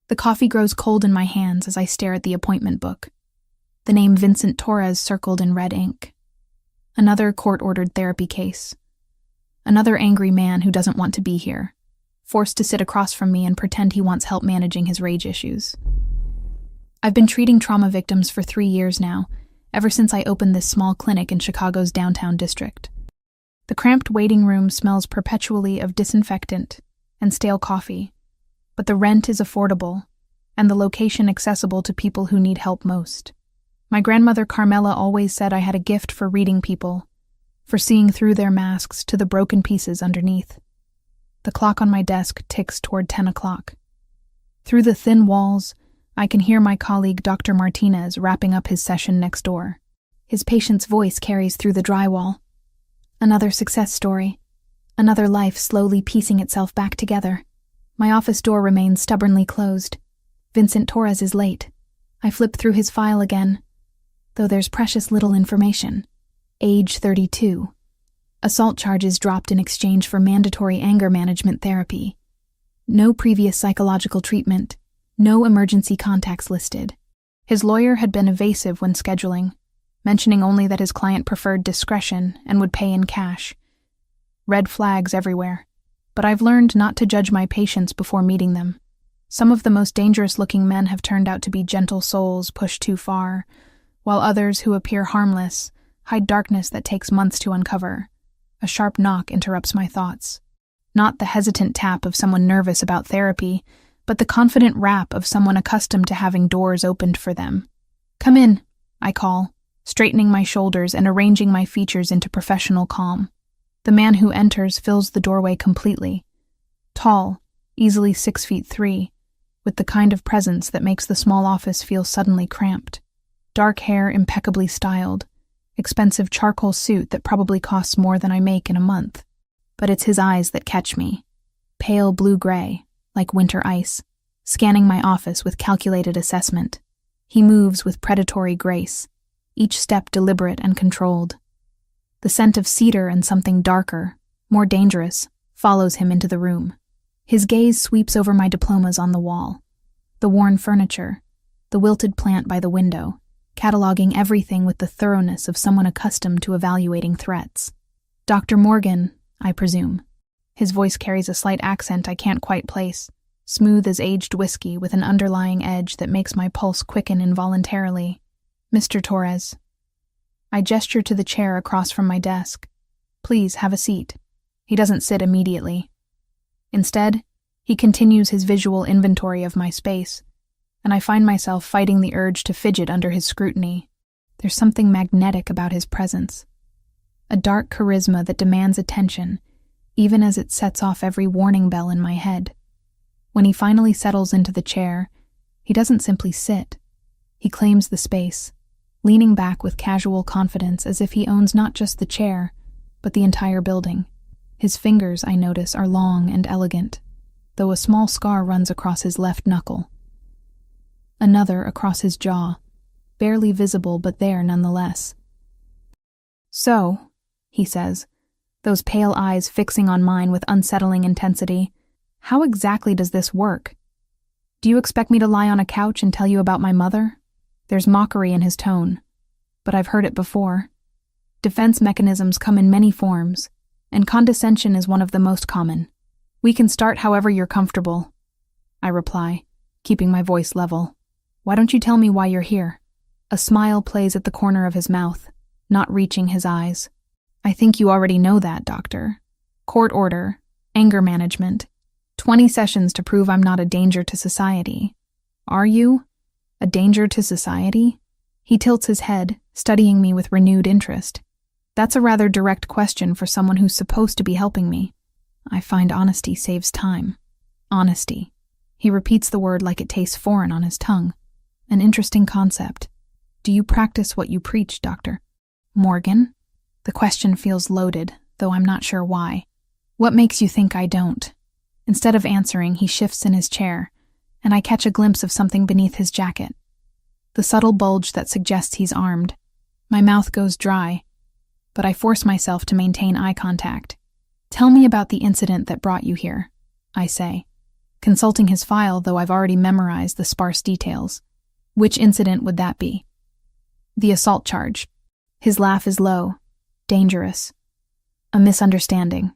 The coffee grows cold in my hands as I stare at the appointment book. The name Vincent Torres circled in red ink. Another court-ordered therapy case. Another angry man who doesn't want to be here, forced to sit across from me and pretend he wants help managing his rage issues. I've been treating trauma victims for 3 years now, ever since I opened this small clinic in Chicago's downtown district. The cramped waiting room smells perpetually of disinfectant and stale coffee, but the rent is affordable and the location accessible to people who need help most. My grandmother Carmela always said I had a gift for reading people, for seeing through their masks to the broken pieces underneath. The clock on my desk ticks toward 10 o'clock. Through the thin walls, I can hear my colleague Dr. Martinez wrapping up his session next door. His patient's voice carries through the drywall. Another success story. Another life slowly piecing itself back together. My office door remains stubbornly closed. Vincent Torres is late. I flip through his file again, though there's precious little information. Age 32. Assault charges dropped in exchange for mandatory anger management therapy. No previous psychological treatment. No emergency contacts listed. His lawyer had been evasive when scheduling, mentioning only that his client preferred discretion and would pay in cash. Red flags everywhere, but I've learned not to judge my patients before meeting them. Some of the most dangerous-looking men have turned out to be gentle souls pushed too far, while others who appear harmless hide darkness that takes months to uncover. A sharp knock interrupts my thoughts. Not the hesitant tap of someone nervous about therapy, but the confident rap of someone accustomed to having doors opened for them. "Come in," I call, straightening my shoulders and arranging my features into professional calm. The man who enters fills the doorway completely. Tall, easily 6'3", with the kind of presence that makes the small office feel suddenly cramped. Dark hair impeccably styled, expensive charcoal suit that probably costs more than I make in a month. But it's his eyes that catch me. Pale blue-gray, like winter ice, scanning my office with calculated assessment. He moves with predatory grace, each step deliberate and controlled. The scent of cedar and something darker, more dangerous, follows him into the room. His gaze sweeps over my diplomas on the wall, the worn furniture, the wilted plant by the window, cataloging everything with the thoroughness of someone accustomed to evaluating threats. "Dr. Morgan, I presume." His voice carries a slight accent I can't quite place, smooth as aged whiskey with an underlying edge that makes my pulse quicken involuntarily. "Mr. Torres." I gesture to the chair across from my desk. "Please, have a seat." He doesn't sit immediately. Instead, he continues his visual inventory of my space, and I find myself fighting the urge to fidget under his scrutiny. There's something magnetic about his presence. A dark charisma that demands attention, even as it sets off every warning bell in my head. When he finally settles into the chair, he doesn't simply sit. He claims the space, leaning back with casual confidence as if he owns not just the chair, but the entire building. His fingers, I notice, are long and elegant, though a small scar runs across his left knuckle. Another across his jaw, barely visible but there nonetheless. "So," he says, those pale eyes fixing on mine with unsettling intensity, "how exactly does this work? Do you expect me to lie on a couch and tell you about my mother?" There's mockery in his tone, but I've heard it before. Defense mechanisms come in many forms, and condescension is one of the most common. "We can start however you're comfortable," I reply, keeping my voice level. "Why don't you tell me why you're here?" A smile plays at the corner of his mouth, not reaching his eyes. "I think you already know that, doctor. Court order, anger management, 20 sessions to prove I'm not a danger to society. Are you? A danger to society?" He tilts his head, studying me with renewed interest. That's a rather direct question for someone who's supposed to be helping me. I find honesty saves time. Honesty. He repeats the word like it tastes foreign on his tongue. An interesting concept. "Do you practice what you preach, Doctor Morgan?" The question feels loaded, though I'm not sure why. "What makes you think I don't?" Instead of answering, he shifts in his chair, and I catch a glimpse of something beneath his jacket. The subtle bulge that suggests he's armed. My mouth goes dry, but I force myself to maintain eye contact. "Tell me about the incident that brought you here," I say. consulting his file, though I've already memorized the sparse details. Which incident would that be? The assault charge. His laugh is low, dangerous. A misunderstanding.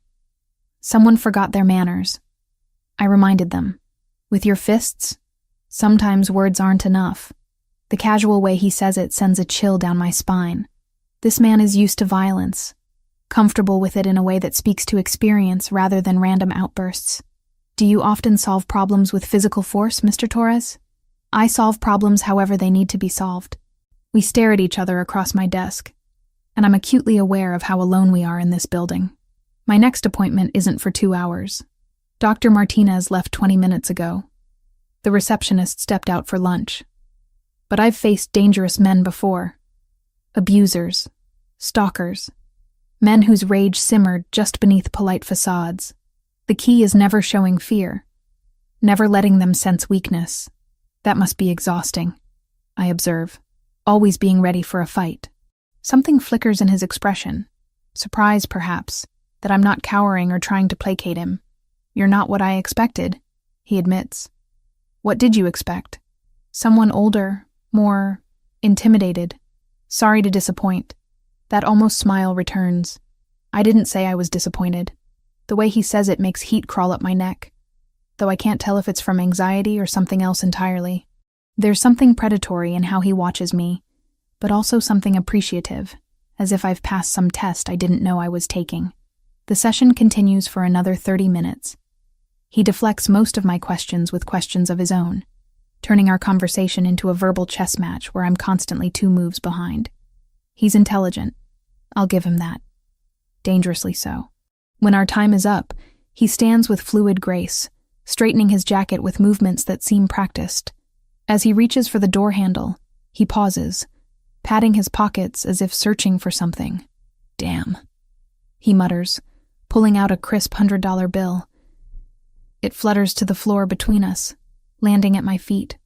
Someone forgot their manners. I reminded them. With your fists? Sometimes words aren't enough. The casual way he says it sends a chill down my spine. This man is used to violence, comfortable with it in a way that speaks to experience rather than random outbursts. Do you often solve problems with physical force, Mr. Torres? I solve problems however they need to be solved. We stare at each other across my desk, and I'm acutely aware of how alone we are in this building. My next appointment isn't for 2 hours. Dr. Martinez left 20 minutes ago. The receptionist stepped out for lunch. But I've faced dangerous men before. Abusers, stalkers, men whose rage simmered just beneath polite facades. The key is never showing fear, never letting them sense weakness. That must be exhausting, I observe, always being ready for a fight. Something flickers in his expression, surprise perhaps, that I'm not cowering or trying to placate him. You're not what I expected, he admits. What did you expect? Someone older, more intimidated. Sorry to disappoint. That almost smile returns. I didn't say I was disappointed. The way he says it makes heat crawl up my neck, though I can't tell if it's from anxiety or something else entirely. There's something predatory in how he watches me, but also something appreciative, as if I've passed some test I didn't know I was taking. The session continues for another 30 minutes. He deflects most of my questions with questions of his own, turning our conversation into a verbal chess match where I'm constantly 2 moves behind. He's intelligent. I'll give him that. Dangerously so. When our time is up, he stands with fluid grace, straightening his jacket with movements that seem practiced. As he reaches for the door handle, he pauses, patting his pockets as if searching for something. Damn, he mutters, pulling out a crisp $100 bill. It flutters to the floor between us, landing at my feet.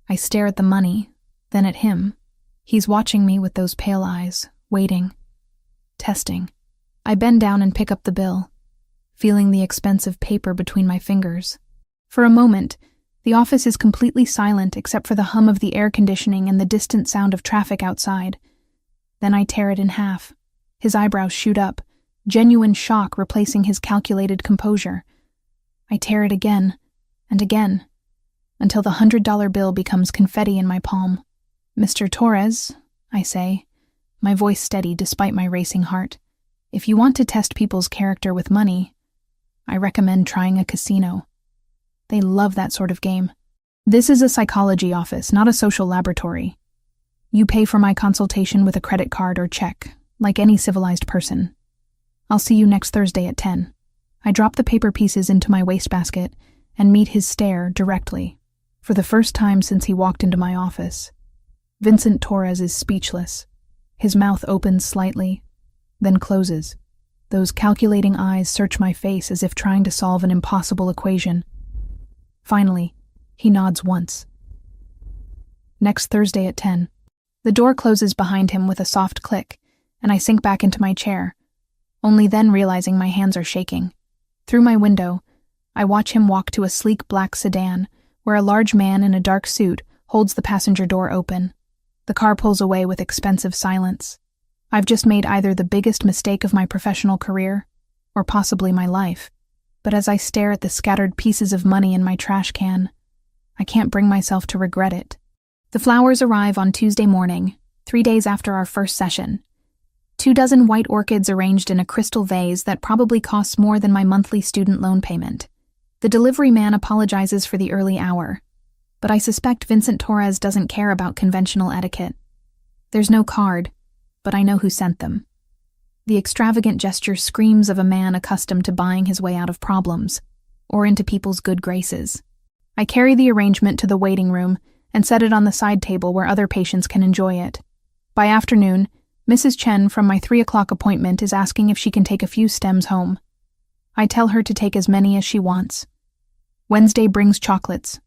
I stare at the money, then at him. He's watching me with those pale eyes, waiting, testing. I bend down and pick up the bill, feeling the expensive paper between my fingers. For a moment, the office is completely silent except for the hum of the air conditioning and the distant sound of traffic outside. Then I tear it in half. His eyebrows shoot up, genuine shock replacing his calculated composure. I tear it again, and again, until the $100 bill becomes confetti in my palm. Mr. Torres, I say, my voice steady despite my racing heart. If you want to test people's character with money, I recommend trying a casino. They love that sort of game. This is a psychology office, not a social laboratory. You pay for my consultation with a credit card or check, like any civilized person. I'll see you next Thursday at 10. I drop the paper pieces into my wastebasket and meet his stare directly. For the first time since he walked into my office, Vincent Torres is speechless. His mouth opens slightly, then closes. Those calculating eyes search my face as if trying to solve an impossible equation. Finally, he nods once. Next Thursday at 10. The door closes behind him with a soft click, and I sink back into my chair, only then realizing my hands are shaking. Through my window, I watch him walk to a sleek black sedan, where a large man in a dark suit holds the passenger door open. The car pulls away with expensive silence. I've just made either the biggest mistake of my professional career, or possibly my life. But as I stare at the scattered pieces of money in my trash can, I can't bring myself to regret it. The flowers arrive on Tuesday morning, 3 days after our first session. 24 white orchids arranged in a crystal vase that probably costs more than my monthly student loan payment. The delivery man apologizes for the early hour, but I suspect Vincent Torres doesn't care about conventional etiquette. There's no card, but I know who sent them. The extravagant gesture screams of a man accustomed to buying his way out of problems, or into people's good graces. I carry the arrangement to the waiting room and set it on the side table where other patients can enjoy it. By afternoon, Mrs. Chen from my 3 o'clock appointment is asking if she can take a few stems home. I tell her to take as many as she wants. Wednesday brings chocolates.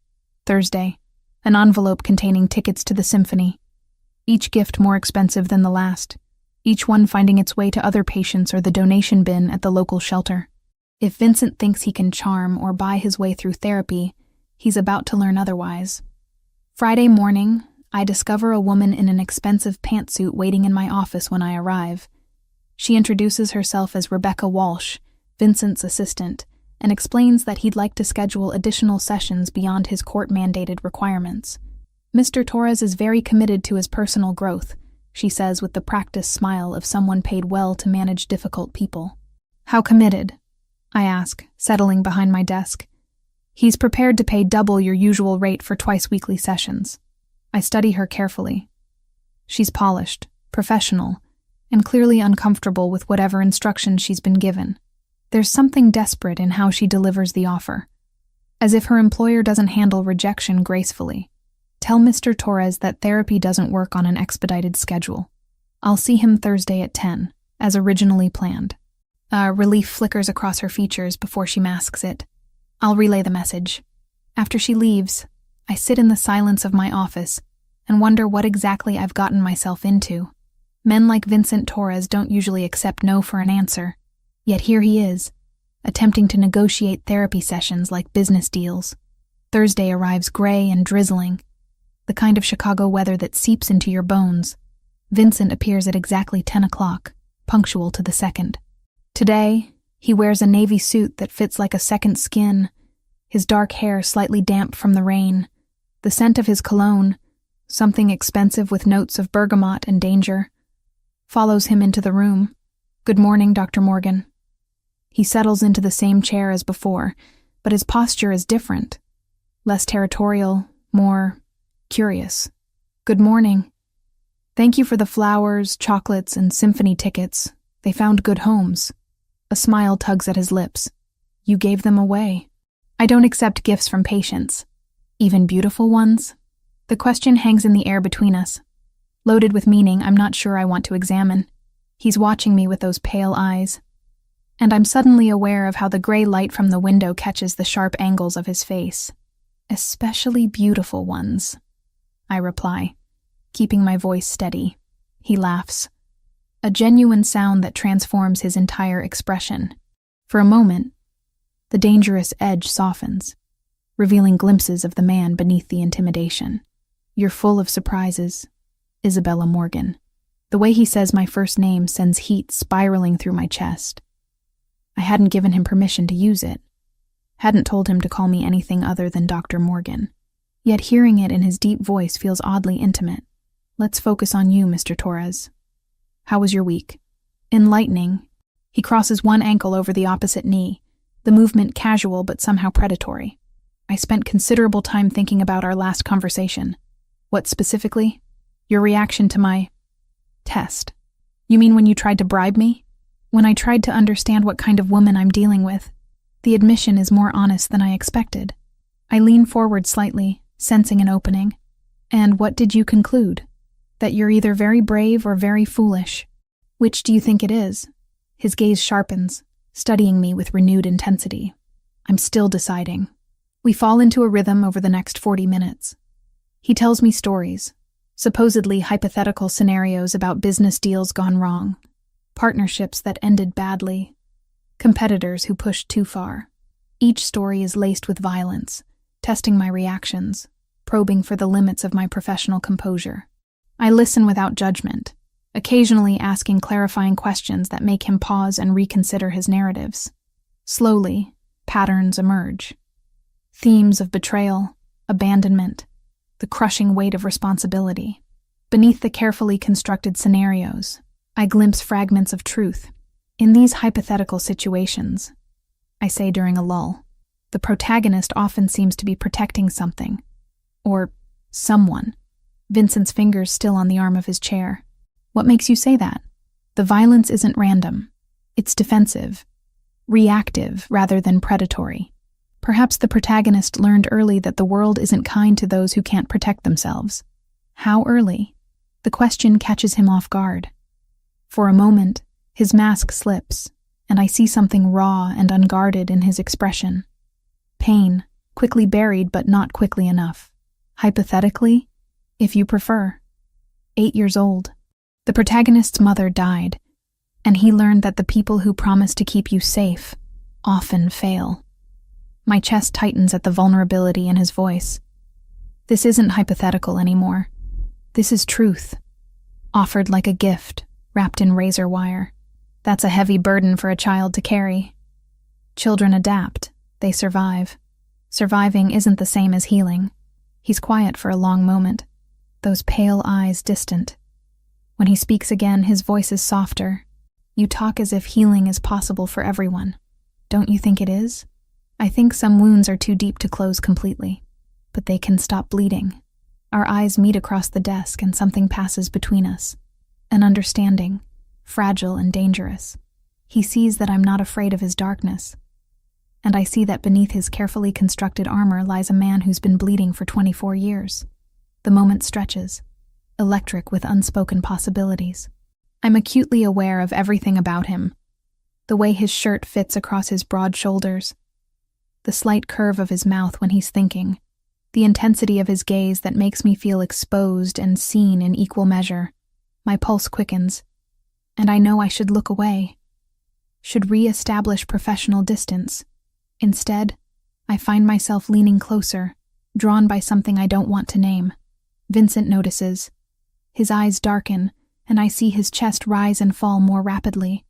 Thursday, an envelope containing tickets to the symphony. Each gift more expensive than the last, each one finding its way to other patients or the donation bin at the local shelter. If Vincent thinks he can charm or buy his way through therapy, He's about to learn otherwise. Friday morning, I discover a woman in an expensive pantsuit waiting in my office when I arrive. She introduces herself as Rebecca Walsh, Vincent's assistant, and explains that he'd like to schedule additional sessions beyond his court-mandated requirements. Mr. Torres is very committed to his personal growth, she says with the practiced smile of someone paid well to manage difficult people. How committed? I ask, settling behind my desk. He's prepared to pay double your usual rate for twice-weekly sessions. I study her carefully. She's polished, professional, and clearly uncomfortable with whatever instructions she's been given. There's something desperate in how she delivers the offer, as if her employer doesn't handle rejection gracefully. Tell Mr. Torres that therapy doesn't work on an expedited schedule. I'll see him Thursday at 10, as originally planned. Relief flickers across her features before she masks it. I'll relay the message. After she leaves, I sit in the silence of my office and wonder what exactly I've gotten myself into. Men like Vincent Torres don't usually accept no for an answer, yet here he is, attempting to negotiate therapy sessions like business deals. Thursday arrives gray and drizzling, the kind of Chicago weather that seeps into your bones. Vincent appears at exactly 10 o'clock, punctual to the second. Today, he wears a navy suit that fits like a second skin, his dark hair slightly damp from the rain. The scent of his cologne, something expensive with notes of bergamot and danger, follows him into the room. Good morning, Dr. Morgan. He settles into the same chair as before, but his posture is different. Less territorial, more curious. Good morning. Thank you for the flowers, chocolates, and symphony tickets. They found good homes. A smile tugs at his lips. You gave them away. I don't accept gifts from patients. Even beautiful ones? The question hangs in the air between us, loaded with meaning I'm not sure I want to examine. He's watching me with those pale eyes, and I'm suddenly aware of how the gray light from the window catches the sharp angles of his face. Especially beautiful ones, I reply, keeping my voice steady. He laughs, a genuine sound that transforms his entire expression. For a moment, the dangerous edge softens, revealing glimpses of the man beneath the intimidation. You're full of surprises, Isabella Morgan. The way he says my first name sends heat spiraling through my chest. I hadn't given him permission to use it, hadn't told him to call me anything other than Dr. Morgan. Yet hearing it in his deep voice feels oddly intimate. Let's focus on you, Mr. Torres. How was your week? Enlightening. He crosses one ankle over the opposite knee, the movement casual but somehow predatory. I spent considerable time thinking about our last conversation. What specifically? Your reaction to my test. You mean when you tried to bribe me? When I tried to understand what kind of woman I'm dealing with. The admission is more honest than I expected. I lean forward slightly, sensing an opening. And what did you conclude? That you're either very brave or very foolish. Which do you think it is? His gaze sharpens, studying me with renewed intensity. I'm still deciding. We fall into a rhythm over the next 40 minutes. He tells me stories, supposedly hypothetical scenarios about business deals gone wrong, partnerships that ended badly, competitors who pushed too far. Each story is laced with violence, testing my reactions, probing for the limits of my professional composure. I listen without judgment, occasionally asking clarifying questions that make him pause and reconsider his narratives. Slowly, patterns emerge. Themes of betrayal, abandonment, the crushing weight of responsibility. Beneath the carefully constructed scenarios, I glimpse fragments of truth. In these hypothetical situations, I say during a lull, the protagonist often seems to be protecting something, or someone. Vincent's fingers still on the arm of his chair. What makes you say that? The violence isn't random. It's defensive, reactive rather than predatory. Perhaps the protagonist learned early that the world isn't kind to those who can't protect themselves. How early? The question catches him off guard. For a moment, his mask slips, and I see something raw and unguarded in his expression. Pain, quickly buried but not quickly enough. Hypothetically, if you prefer. 8 years old. The protagonist's mother died, and he learned that the people who promise to keep you safe often fail. My chest tightens at the vulnerability in his voice. This isn't hypothetical anymore. This is truth, offered like a gift, wrapped in razor wire. That's a heavy burden for a child to carry. Children adapt. They survive. Surviving isn't the same as healing. He's quiet for a long moment, those pale eyes distant. When he speaks again, his voice is softer. You talk as if healing is possible for everyone. Don't you think it is? I think some wounds are too deep to close completely, but they can stop bleeding. Our eyes meet across the desk and something passes between us. An understanding, fragile and dangerous. He sees that I'm not afraid of his darkness. And I see that beneath his carefully constructed armor lies a man who's been bleeding for 24 years. The moment stretches, electric with unspoken possibilities. I'm acutely aware of everything about him. The way his shirt fits across his broad shoulders, the slight curve of his mouth when he's thinking, the intensity of his gaze that makes me feel exposed and seen in equal measure. My pulse quickens, and I know I should look away, should re-establish professional distance. Instead, I find myself leaning closer, drawn by something I don't want to name. Vincent notices. His eyes darken, and I see his chest rise and fall more rapidly.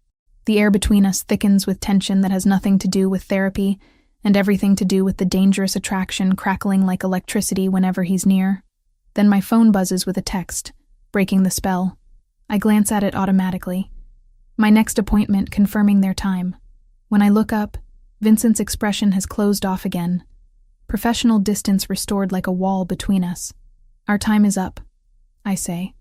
The air between us thickens with tension that has nothing to do with therapy, and everything to do with the dangerous attraction crackling like electricity whenever he's near. Then my phone buzzes with a text, breaking the spell. I glance at it automatically. My next appointment confirming their time. When I look up, Vincent's expression has closed off again. Professional distance restored like a wall between us. Our time is up, I say,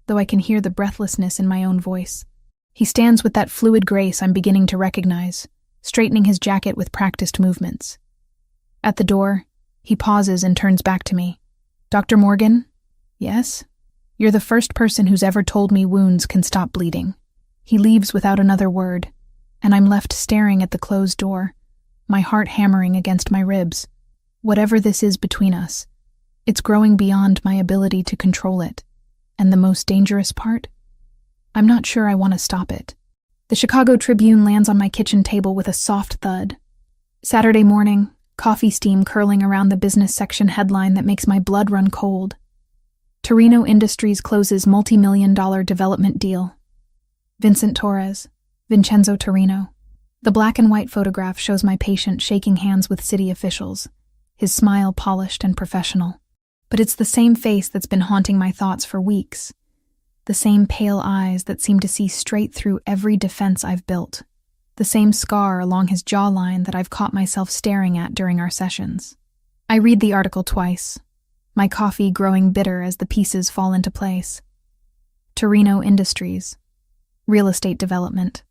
though I can hear the breathlessness in my own voice. He stands with that fluid grace I'm beginning to recognize, straightening his jacket with practiced movements. At the door, he pauses and turns back to me. Dr. Morgan? Yes? You're the first person who's ever told me wounds can stop bleeding. He leaves without another word, and I'm left staring at the closed door, my heart hammering against my ribs. Whatever this is between us, it's growing beyond my ability to control it. And the most dangerous part? I'm not sure I want to stop it. The Chicago Tribune lands on my kitchen table with a soft thud. Saturday morning, coffee steam curling around the business section headline that makes my blood run cold. Torino Industries closes multi-million-dollar development deal. Vincent Torres, Vincenzo Torino. The black and white photograph shows my patient shaking hands with city officials, his smile polished and professional. But it's the same face that's been haunting my thoughts for weeks. The same pale eyes that seem to see straight through every defense I've built. The same scar along his jawline that I've caught myself staring at during our sessions. I read the article twice, my coffee growing bitter as the pieces fall into place. Torino Industries. Real estate development.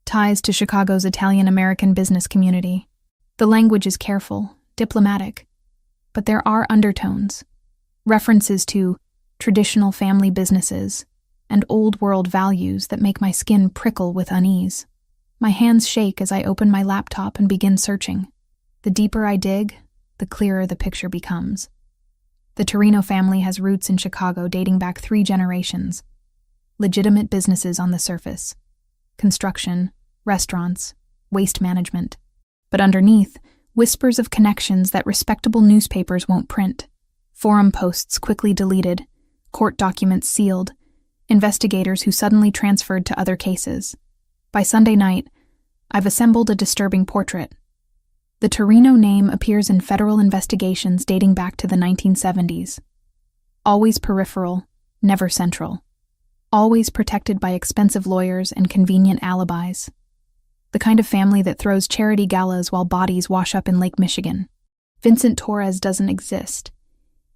Ties to Chicago's Italian-American business community. The language is careful, diplomatic, but there are undertones, references to traditional family businesses and old-world values that make my skin prickle with unease. My hands shake as I open my laptop and begin searching. The deeper I dig, the clearer the picture becomes. The Torino family has roots in Chicago dating back 3 generations. Legitimate businesses on the surface. Construction, restaurants, waste management. But underneath, whispers of connections that respectable newspapers won't print. Forum posts quickly deleted, court documents sealed, investigators who suddenly transferred to other cases. By Sunday night, I've assembled a disturbing portrait. The Torino name appears in federal investigations dating back to the 1970s. Always peripheral, never central. Always protected by expensive lawyers and convenient alibis. The kind of family that throws charity galas while bodies wash up in Lake Michigan. Vincent Torres doesn't exist.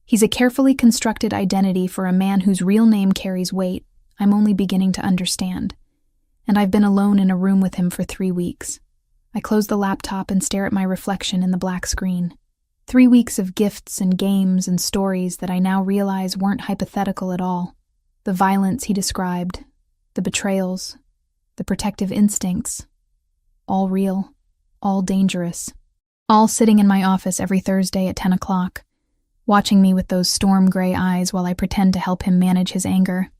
He's a carefully constructed identity for a man whose real name carries weight I'm only beginning to understand. And I've been alone in a room with him for 3 weeks. I close the laptop and stare at my reflection in the black screen. 3 weeks of gifts and games and stories that I now realize weren't hypothetical at all. The violence he described, the betrayals, the protective instincts, all real, all dangerous, all sitting in my office every Thursday at 10 o'clock, watching me with those storm gray eyes while I pretend to help him manage his anger.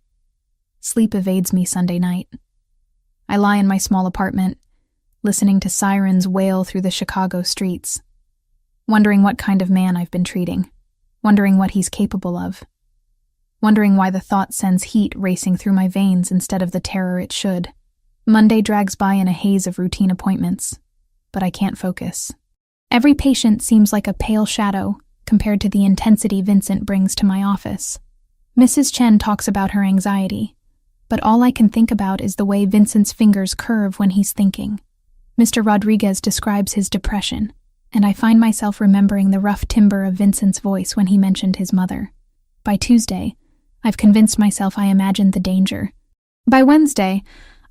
Sleep evades me Sunday night. I lie in my small apartment, listening to sirens wail through the Chicago streets, wondering what kind of man I've been treating, wondering what he's capable of, wondering why the thought sends heat racing through my veins instead of the terror it should. Monday drags by in a haze of routine appointments, but I can't focus. Every patient seems like a pale shadow compared to the intensity Vincent brings to my office. Mrs. Chen talks about her anxiety, but all I can think about is the way Vincent's fingers curve when he's thinking. Mr. Rodriguez describes his depression, and I find myself remembering the rough timbre of Vincent's voice when he mentioned his mother. By Tuesday, I've convinced myself I imagined the danger. By Wednesday,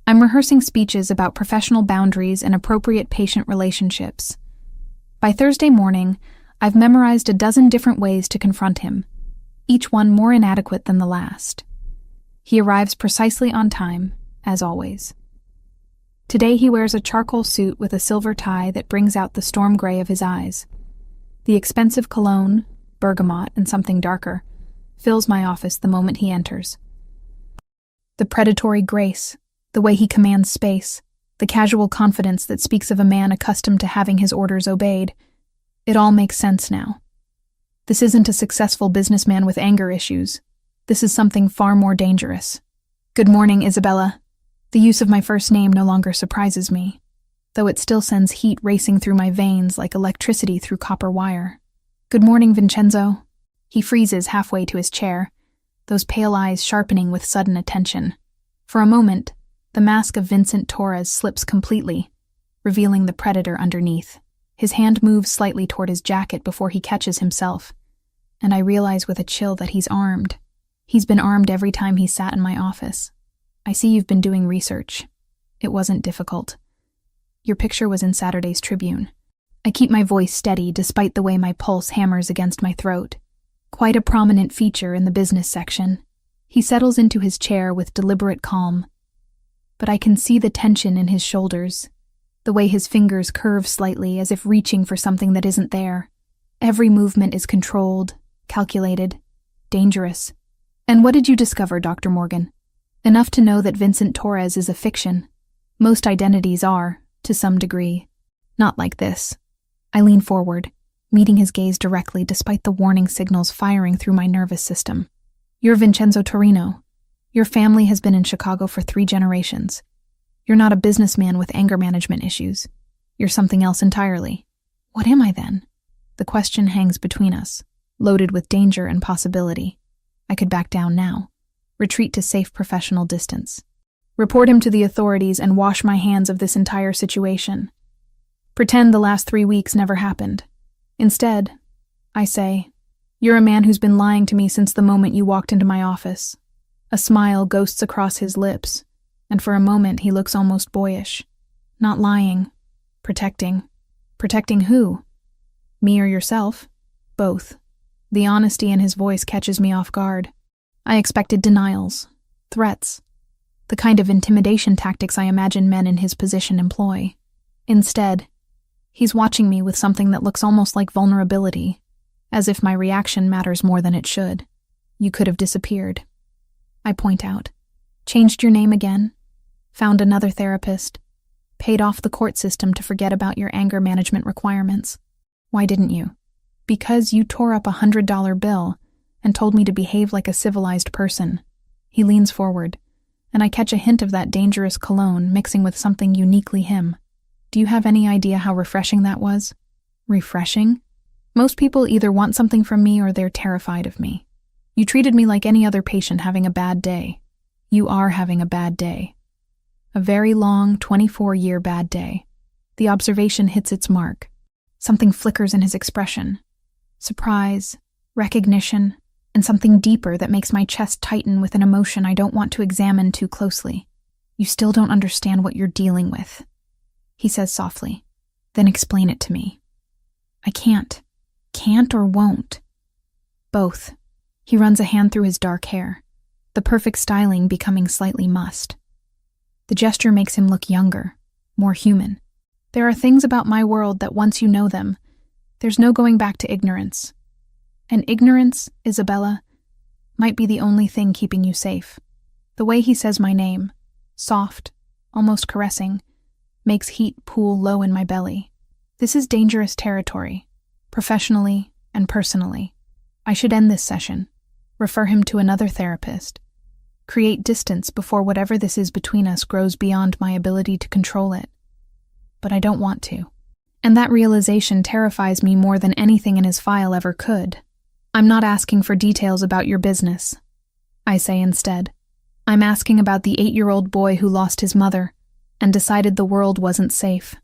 I'm rehearsing speeches about professional boundaries and appropriate patient relationships. By Thursday morning, I've memorized a dozen different ways to confront him, each one more inadequate than the last. He arrives precisely on time, as always. Today he wears a charcoal suit with a silver tie that brings out the storm gray of his eyes. The expensive cologne, bergamot and something darker, fills my office the moment he enters. The predatory grace, the way he commands space, the casual confidence that speaks of a man accustomed to having his orders obeyed, it all makes sense now. This isn't a successful businessman with anger issues. This is something far more dangerous. Good morning, Isabella. The use of my first name no longer surprises me, though it still sends heat racing through my veins like electricity through copper wire. Good morning, Vincenzo. He freezes halfway to his chair, those pale eyes sharpening with sudden attention. For a moment, the mask of Vincent Torres slips completely, revealing the predator underneath. His hand moves slightly toward his jacket before he catches himself, and I realize with a chill that he's armed. He's been armed every time he sat in my office. I see you've been doing research. It wasn't difficult. Your picture was in Saturday's Tribune. I keep my voice steady despite the way my pulse hammers against my throat. Quite a prominent feature in the business section. He settles into his chair with deliberate calm, but I can see the tension in his shoulders, the way his fingers curve slightly as if reaching for something that isn't there. Every movement is controlled, calculated, dangerous. And what did you discover, Dr. Morgan? Enough to know that Vincent Torres is a fiction. Most identities are, to some degree. Not like this. I lean forward, meeting his gaze directly despite the warning signals firing through my nervous system. You're Vincenzo Torino. Your family has been in Chicago for 3 generations. You're not a businessman with anger management issues. You're something else entirely. What am I then? The question hangs between us, loaded with danger and possibility. I could back down now, retreat to safe professional distance, report him to the authorities and wash my hands of this entire situation. Pretend the last 3 weeks never happened. Instead, I say, you're a man who's been lying to me since the moment you walked into my office. A smile ghosts across his lips, and for a moment he looks almost boyish. Not lying. Protecting. Protecting who? Me or yourself? Both. The honesty in his voice catches me off guard. I expected denials, threats, the kind of intimidation tactics I imagine men in his position employ. Instead, he's watching me with something that looks almost like vulnerability, as if my reaction matters more than it should. You could have disappeared. I point out. Changed your name again? Found another therapist? Paid off the court system to forget about your anger management requirements? Why didn't you? Because you tore up $100 bill and told me to behave like a civilized person. He leans forward, and I catch a hint of that dangerous cologne mixing with something uniquely him. Do you have any idea how refreshing that was? Refreshing? Most people either want something from me or they're terrified of me. You treated me like any other patient having a bad day. You are having a bad day. A very long, 24-year bad day. The observation hits its mark. Something flickers in his expression. Surprise, recognition, and something deeper that makes my chest tighten with an emotion I don't want to examine too closely. You still don't understand what you're dealing with, he says softly. Then explain it to me. I can't. Can't or won't. Both. He runs a hand through his dark hair, the perfect styling becoming slightly mussed. The gesture makes him look younger, more human. There are things about my world that once you know them, there's no going back to ignorance. And ignorance, Isabella, might be the only thing keeping you safe. The way he says my name, soft, almost caressing, makes heat pool low in my belly. This is dangerous territory, professionally and personally. I should end this session, refer him to another therapist, create distance before whatever this is between us grows beyond my ability to control it. But I don't want to. And that realization terrifies me more than anything in his file ever could. I'm not asking for details about your business, I say instead. I'm asking about the 8-year-old boy who lost his mother and decided the world wasn't safe.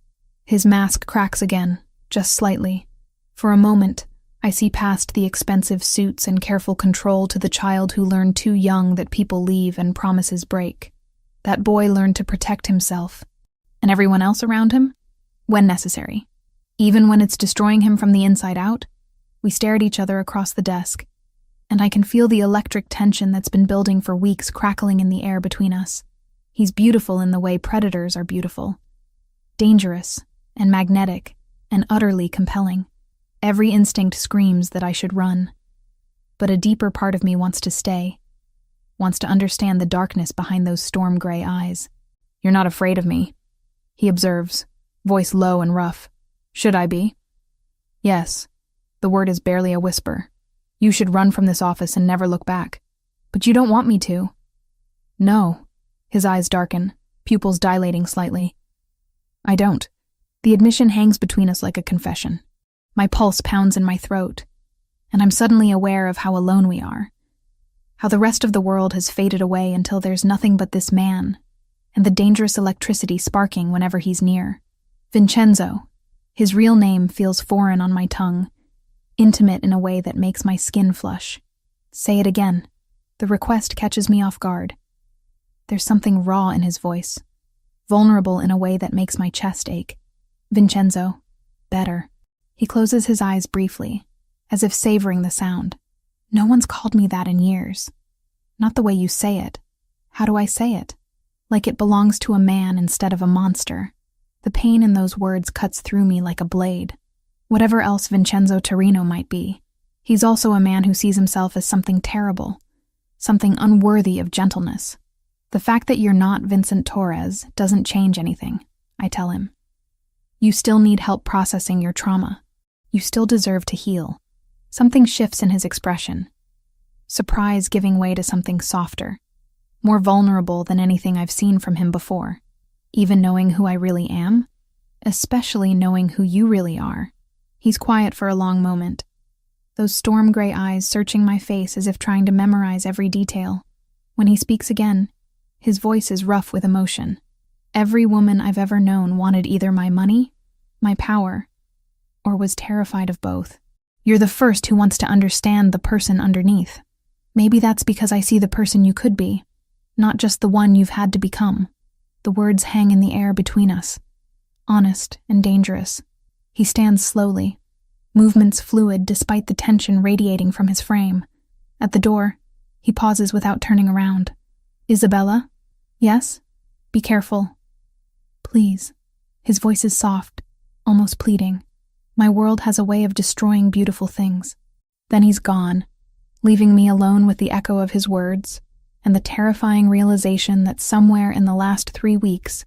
His mask cracks again, just slightly. For a moment, I see past the expensive suits and careful control to the child who learned too young that people leave and promises break. That boy learned to protect himself. And everyone else around him? When necessary. Even when it's destroying him from the inside out? We stare at each other across the desk, and I can feel the electric tension that's been building for weeks crackling in the air between us. He's beautiful in the way predators are beautiful. Dangerous and magnetic and utterly compelling. Every instinct screams that I should run. But a deeper part of me wants to stay, wants to understand the darkness behind those storm gray eyes. You're not afraid of me, he observes, voice low and rough. Should I be? Yes. The word is barely a whisper. You should run from this office and never look back. But you don't want me to. No. His eyes darken, pupils dilating slightly. I don't. The admission hangs between us like a confession. My pulse pounds in my throat, and I'm suddenly aware of how alone we are. How the rest of the world has faded away until there's nothing but this man, and the dangerous electricity sparking whenever he's near. Vincenzo. His real name feels foreign on my tongue, intimate in a way that makes my skin flush. Say it again. The request catches me off guard. There's something raw in his voice, vulnerable in a way that makes my chest ache. Vincenzo. Better. He closes his eyes briefly, as if savoring the sound. No one's called me that in years. Not the way you say it. How do I say it? Like it belongs to a man instead of a monster. The pain in those words cuts through me like a blade. Whatever else Vincenzo Torino might be, he's also a man who sees himself as something terrible, something unworthy of gentleness. The fact that you're not Vincent Torres doesn't change anything, I tell him. You still need help processing your trauma. You still deserve to heal. Something shifts in his expression. Surprise giving way to something softer, more vulnerable than anything I've seen from him before. Even knowing who I really am, especially knowing who you really are. He's quiet for a long moment, those storm gray eyes searching my face as if trying to memorize every detail. When he speaks again, his voice is rough with emotion. Every woman I've ever known wanted either my money, my power, or was terrified of both. You're the first who wants to understand the person underneath. Maybe that's because I see the person you could be, not just the one you've had to become. The words hang in the air between us, honest and dangerous. He stands slowly, movements fluid despite the tension radiating from his frame. At the door, he pauses without turning around. Isabella? Yes? Be careful. Please. His voice is soft, almost pleading. My world has a way of destroying beautiful things. Then he's gone, leaving me alone with the echo of his words and the terrifying realization that somewhere in the last 3 weeks,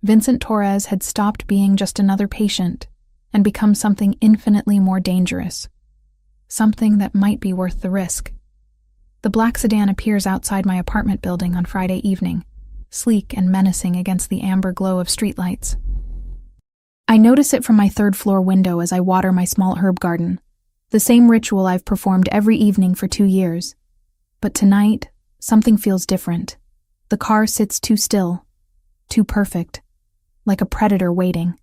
Vincent Torres had stopped being just another patient and become something infinitely more dangerous. Something that might be worth the risk. The black sedan appears outside my apartment building on Friday evening, sleek and menacing against the amber glow of streetlights. I notice it from my 3rd-floor window as I water my small herb garden, the same ritual I've performed every evening for 2 years. But tonight, something feels different. The car sits too still, too perfect, like a predator waiting.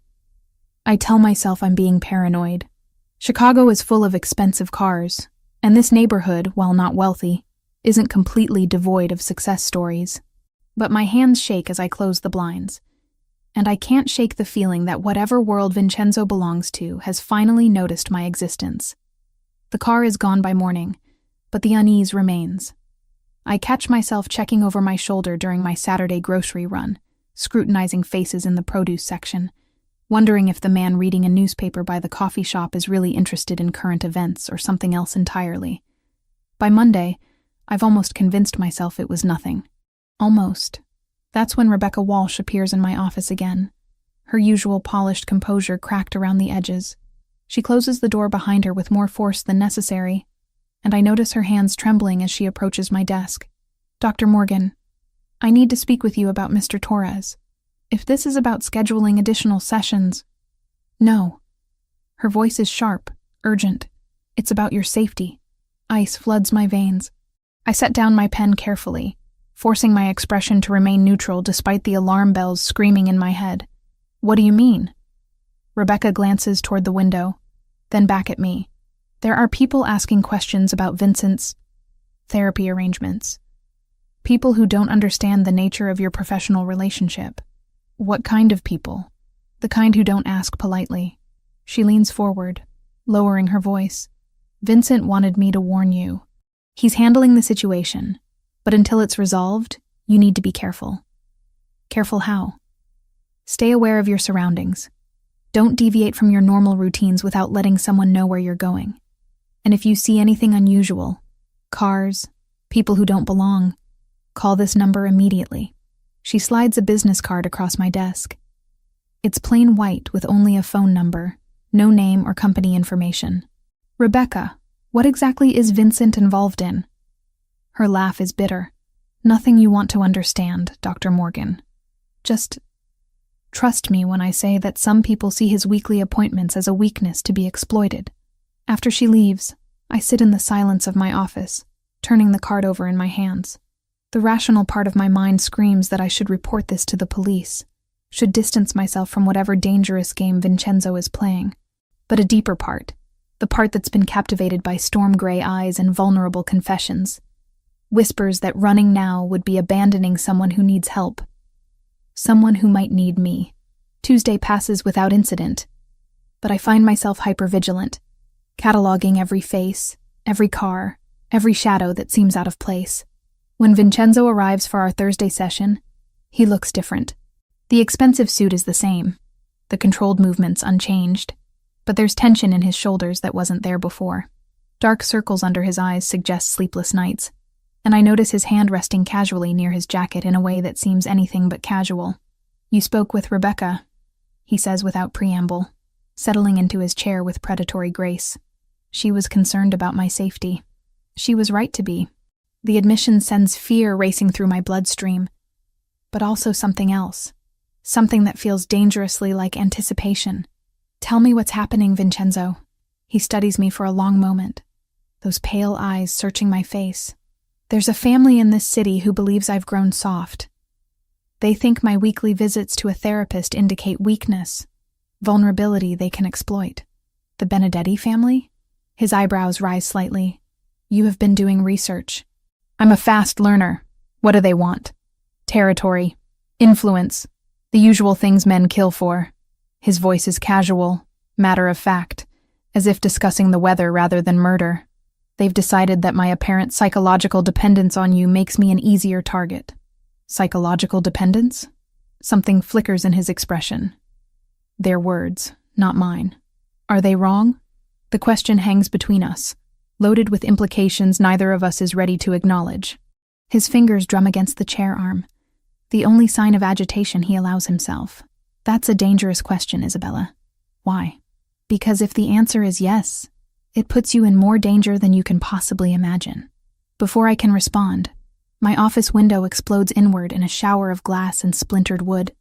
I tell myself I'm being paranoid. Chicago is full of expensive cars, and this neighborhood, while not wealthy, isn't completely devoid of success stories. But my hands shake as I close the blinds, and I can't shake the feeling that whatever world Vincenzo belongs to has finally noticed my existence. The car is gone by morning, but the unease remains. I catch myself checking over my shoulder during my Saturday grocery run, scrutinizing faces in the produce section, wondering if the man reading a newspaper by the coffee shop is really interested in current events or something else entirely. By Monday, I've almost convinced myself it was nothing. Almost. That's when Rebecca Walsh appears in my office again. Her usual polished composure cracked around the edges. She closes the door behind her with more force than necessary, and I notice her hands trembling as she approaches my desk. Dr. Morgan, I need to speak with you about Mr. Torres. If this is about scheduling additional sessions... No. Her voice is sharp, urgent. It's about your safety. Ice floods my veins. I set down my pen carefully, forcing my expression to remain neutral despite the alarm bells screaming in my head. What do you mean? Rebecca glances toward the window, then back at me. There are people asking questions about Vincent's therapy arrangements. People who don't understand the nature of your professional relationship. What kind of people? The kind who don't ask politely. She leans forward, lowering her voice. Vincent wanted me to warn you. He's handling the situation, but until it's resolved, you need to be careful. Careful how? Stay aware of your surroundings. Don't deviate from your normal routines without letting someone know where you're going. And if you see anything unusual, cars, people who don't belong, call this number immediately. She slides a business card across my desk. It's plain white with only a phone number, no name or company information. Rebecca, what exactly is Vincent involved in? Her laugh is bitter. Nothing you want to understand, Dr. Morgan. Just trust me when I say that some people see his weekly appointments as a weakness to be exploited. After she leaves, I sit in the silence of my office, turning the card over in my hands. The rational part of my mind screams that I should report this to the police, should distance myself from whatever dangerous game Vincenzo is playing. But a deeper part, the part that's been captivated by storm gray eyes and vulnerable confessions, whispers that running now would be abandoning someone who needs help. Someone who might need me. Tuesday passes without incident, but I find myself hypervigilant, cataloging every face, every car, every shadow that seems out of place. When Vincenzo arrives for our Thursday session, he looks different. The expensive suit is the same, the controlled movements unchanged, but there's tension in his shoulders that wasn't there before. Dark circles under his eyes suggest sleepless nights, and I notice his hand resting casually near his jacket in a way that seems anything but casual. You spoke with Rebecca, he says without preamble, settling into his chair with predatory grace. She was concerned about my safety. She was right to be. The admission sends fear racing through my bloodstream, but also something else. Something that feels dangerously like anticipation. Tell me what's happening, Vincenzo. He studies me for a long moment, those pale eyes searching my face. There's a family in this city who believes I've grown soft. They think my weekly visits to a therapist indicate weakness, vulnerability they can exploit. The Benedetti family? His eyebrows rise slightly. You have been doing research. I'm a fast learner. What do they want? Territory. Influence. The usual things men kill for. His voice is casual, matter of fact, as if discussing the weather rather than murder. They've decided that my apparent psychological dependence on you makes me an easier target. Psychological dependence? Something flickers in his expression. Their words, not mine. Are they wrong? The question hangs between us, loaded with implications neither of us is ready to acknowledge. His fingers drum against the chair arm, the only sign of agitation he allows himself. That's a dangerous question, Isabella. Why? Because if the answer is yes, it puts you in more danger than you can possibly imagine. Before I can respond, my office window explodes inward in a shower of glass and splintered wood.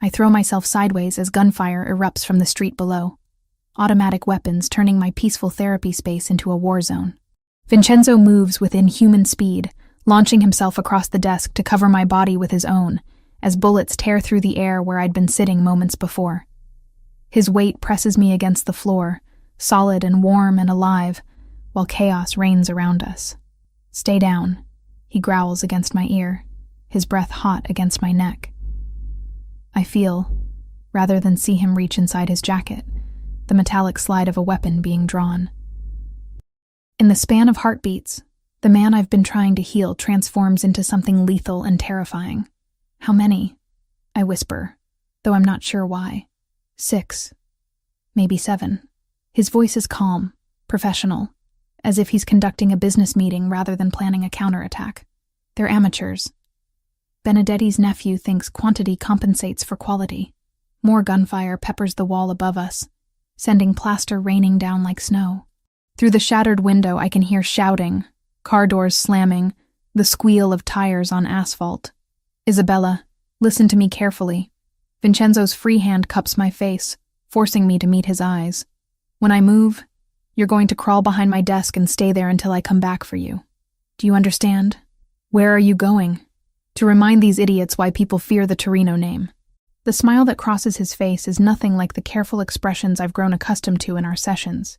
I throw myself sideways as gunfire erupts from the street below, automatic weapons turning my peaceful therapy space into a war zone. Vincenzo moves with inhuman speed, launching himself across the desk to cover my body with his own, as bullets tear through the air where I'd been sitting moments before. His weight presses me against the floor, solid and warm and alive, while chaos reigns around us. Stay down, he growls against my ear, his breath hot against my neck. I feel, rather than see him reach inside his jacket, the metallic slide of a weapon being drawn. In the span of heartbeats, the man I've been trying to heal transforms into something lethal and terrifying. How many? I whisper, though I'm not sure why. 6. Maybe 7. His voice is calm, professional, as if he's conducting a business meeting rather than planning a counterattack. They're amateurs. Benedetti's nephew thinks quantity compensates for quality. More gunfire peppers the wall above us, sending plaster raining down like snow. Through the shattered window, I can hear shouting, car doors slamming, the squeal of tires on asphalt. Isabella, listen to me carefully. Vincenzo's free hand cups my face, forcing me to meet his eyes. When I move, you're going to crawl behind my desk and stay there until I come back for you. Do you understand? Where are you going? To remind these idiots why people fear the Torino name. The smile that crosses his face is nothing like the careful expressions I've grown accustomed to in our sessions.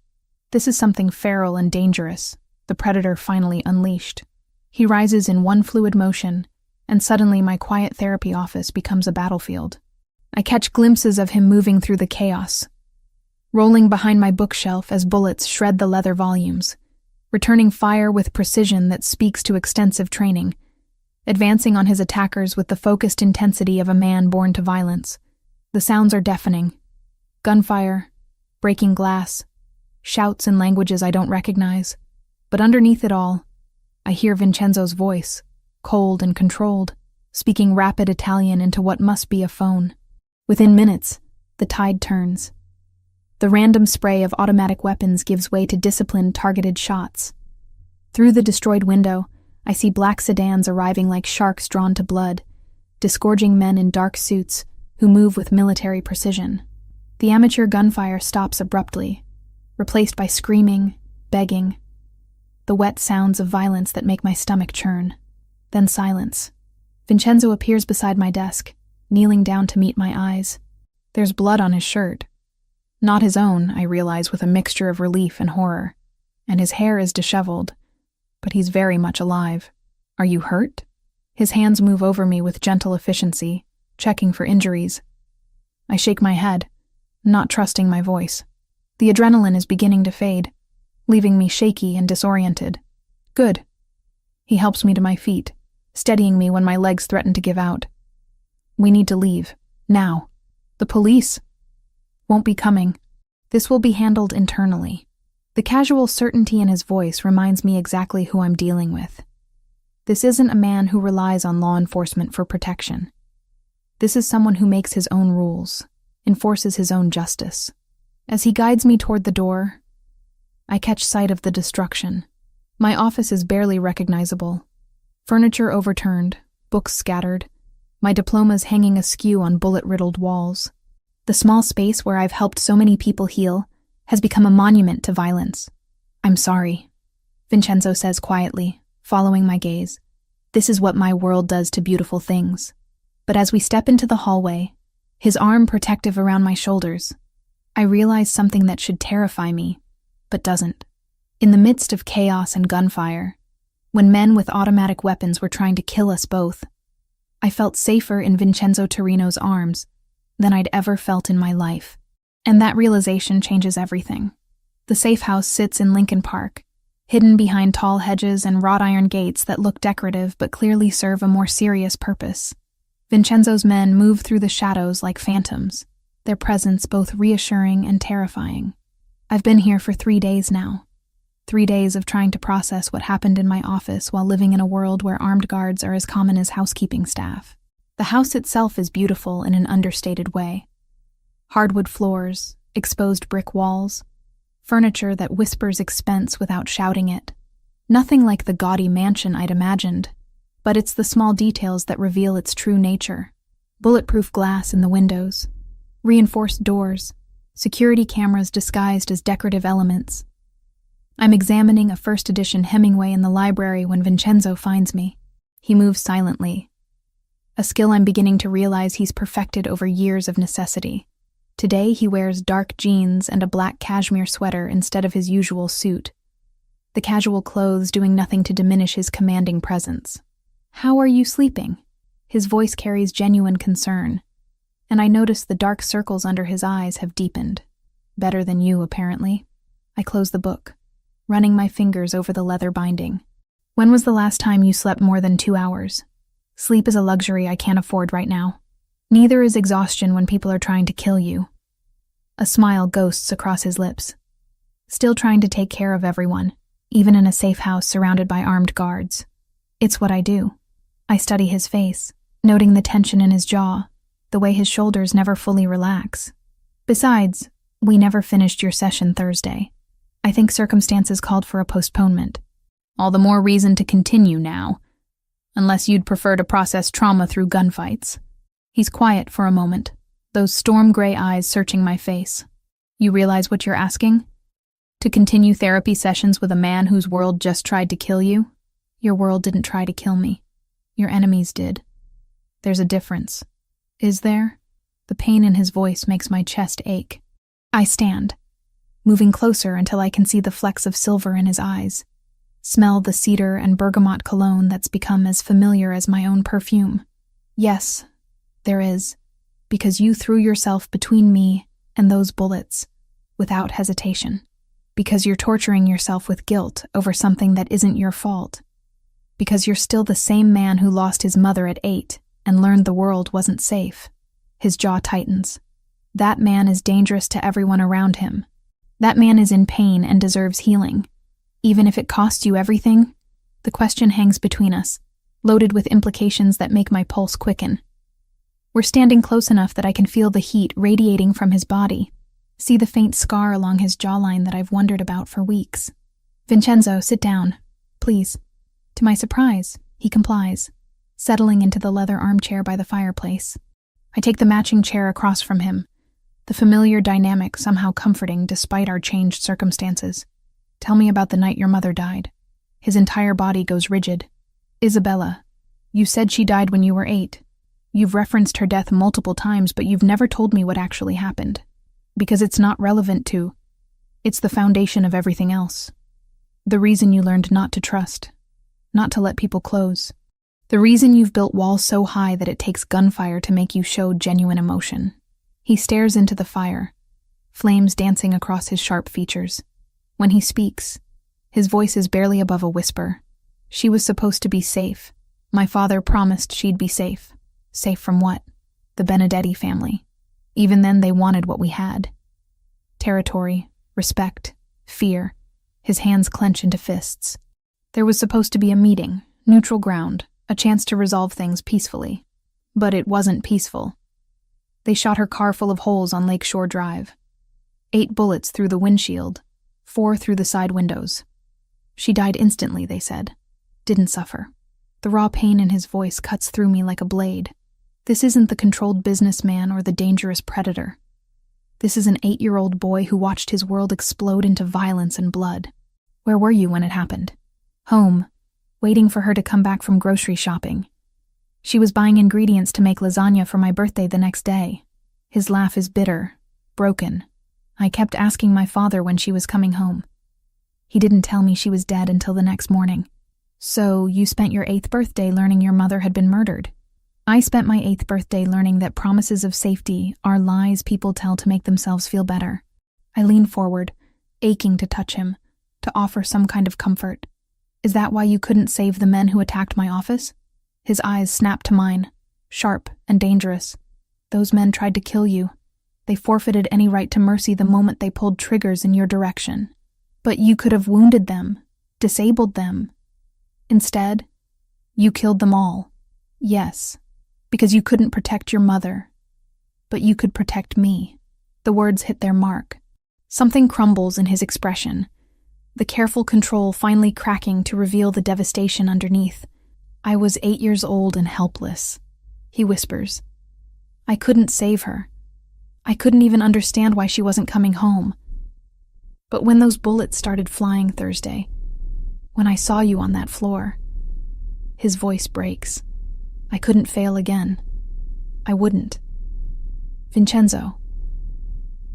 This is something feral and dangerous, the predator finally unleashed. He rises in one fluid motion, and suddenly my quiet therapy office becomes a battlefield. I catch glimpses of him moving through the chaos, rolling behind my bookshelf as bullets shred the leather volumes, returning fire with precision that speaks to extensive training, advancing on his attackers with the focused intensity of a man born to violence. The sounds are deafening. Gunfire, breaking glass, shouts in languages I don't recognize. But underneath it all, I hear Vincenzo's voice, cold and controlled, speaking rapid Italian into what must be a phone. Within minutes, the tide turns. The random spray of automatic weapons gives way to disciplined, targeted shots. Through the destroyed window, I see black sedans arriving like sharks drawn to blood, disgorging men in dark suits who move with military precision. The amateur gunfire stops abruptly, replaced by screaming, begging, the wet sounds of violence that make my stomach churn. Then silence. Vincenzo appears beside my desk, kneeling down to meet my eyes. There's blood on his shirt. Not his own, I realize with a mixture of relief and horror. And his hair is disheveled, but he's very much alive. Are you hurt? His hands move over me with gentle efficiency, checking for injuries. I shake my head, not trusting my voice. The adrenaline is beginning to fade, leaving me shaky and disoriented. Good. He helps me to my feet, steadying me when my legs threaten to give out. We need to leave. Now. The police won't be coming. This will be handled internally. The casual certainty in his voice reminds me exactly who I'm dealing with. This isn't a man who relies on law enforcement for protection. This is someone who makes his own rules, enforces his own justice. As he guides me toward the door, I catch sight of the destruction. My office is barely recognizable. Furniture overturned, books scattered, my diplomas hanging askew on bullet-riddled walls. The small space where I've helped so many people heal has become a monument to violence. I'm sorry, Vincenzo says quietly, following my gaze. This is what my world does to beautiful things. But as we step into the hallway, his arm protective around my shoulders, I realize something that should terrify me, but doesn't. In the midst of chaos and gunfire, when men with automatic weapons were trying to kill us both, I felt safer in Vincenzo Torino's arms than I'd ever felt in my life. And that realization changes everything. The safe house sits in Lincoln Park, hidden behind tall hedges and wrought iron gates that look decorative but clearly serve a more serious purpose. Vincenzo's men move through the shadows like phantoms, their presence both reassuring and terrifying. I've been here for 3 days now. 3 days of trying to process what happened in my office while living in a world where armed guards are as common as housekeeping staff. The house itself is beautiful in an understated way. Hardwood floors, exposed brick walls, furniture that whispers expense without shouting it. Nothing like the gaudy mansion I'd imagined, but it's the small details that reveal its true nature. Bulletproof glass in the windows, reinforced doors, security cameras disguised as decorative elements. I'm examining a first edition Hemingway in the library when Vincenzo finds me. He moves silently, a skill I'm beginning to realize he's perfected over years of necessity. Today he wears dark jeans and a black cashmere sweater instead of his usual suit, the casual clothes doing nothing to diminish his commanding presence. "How are you sleeping?" His voice carries genuine concern, and I notice the dark circles under his eyes have deepened. Better than you, apparently. I close the book, running my fingers over the leather binding. When was the last time you slept more than 2 hours? Sleep is a luxury I can't afford right now. Neither is exhaustion when people are trying to kill you. A smile ghosts across his lips. Still trying to take care of everyone, even in a safe house surrounded by armed guards. It's what I do. I study his face, noting the tension in his jaw, the way his shoulders never fully relax. Besides, we never finished your session Thursday. I think circumstances called for a postponement. All the more reason to continue now, unless you'd prefer to process trauma through gunfights. He's quiet for a moment, those storm gray eyes searching my face. You realize what you're asking? To continue therapy sessions with a man whose world just tried to kill you? Your world didn't try to kill me. Your enemies did. There's a difference. Is there? The pain in his voice makes my chest ache. I stand, moving closer until I can see the flecks of silver in his eyes. Smell the cedar and bergamot cologne that's become as familiar as my own perfume. Yes, there is, because you threw yourself between me and those bullets, without hesitation. Because you're torturing yourself with guilt over something that isn't your fault. Because you're still the same man who lost his mother at 8 and learned the world wasn't safe. His jaw tightens. That man is dangerous to everyone around him. That man is in pain and deserves healing. Even if it costs you everything, the question hangs between us, loaded with implications that make my pulse quicken. We're standing close enough that I can feel the heat radiating from his body, see the faint scar along his jawline that I've wondered about for weeks. Vincenzo, sit down, please. To my surprise, he complies, settling into the leather armchair by the fireplace. I take the matching chair across from him, the familiar dynamic somehow comforting despite our changed circumstances. Tell me about the night your mother died. His entire body goes rigid. Isabella, you said she died when you were 8. You've referenced her death multiple times, but you've never told me what actually happened. Because it's not relevant to. It's the foundation of everything else. The reason you learned not to trust. Not to let people close. The reason you've built walls so high that it takes gunfire to make you show genuine emotion. He stares into the fire, flames dancing across his sharp features. When he speaks, his voice is barely above a whisper. She was supposed to be safe. My father promised she'd be safe. Safe from what? The Benedetti family. Even then, they wanted what we had. Territory, respect, fear. His hands clench into fists. There was supposed to be a meeting, neutral ground, a chance to resolve things peacefully. But it wasn't peaceful. They shot her car full of holes on Lakeshore Drive. 8 bullets through the windshield, 4 through the side windows. She died instantly, they said. Didn't suffer. The raw pain in his voice cuts through me like a blade. This isn't the controlled businessman or the dangerous predator. This is an 8-year-old boy who watched his world explode into violence and blood. Where were you when it happened? Home, waiting for her to come back from grocery shopping. She was buying ingredients to make lasagna for my birthday the next day. His laugh is bitter, broken. I kept asking my father when she was coming home. He didn't tell me she was dead until the next morning. So you spent your 8th birthday learning your mother had been murdered. I spent my 8th birthday learning that promises of safety are lies people tell to make themselves feel better. I lean forward, aching to touch him, to offer some kind of comfort. Is that why you couldn't save the men who attacked my office? His eyes snap to mine, sharp and dangerous. Those men tried to kill you. They forfeited any right to mercy the moment they pulled triggers in your direction. But you could have wounded them, disabled them. Instead, you killed them all. Yes, because you couldn't protect your mother. But you could protect me. The words hit their mark. Something crumbles in his expression, the careful control finally cracking to reveal the devastation underneath. I was 8 years old and helpless, he whispers. I couldn't save her. I couldn't even understand why she wasn't coming home. But when those bullets started flying Thursday, when I saw you on that floor, his voice breaks. I couldn't fail again. I wouldn't. Vincenzo.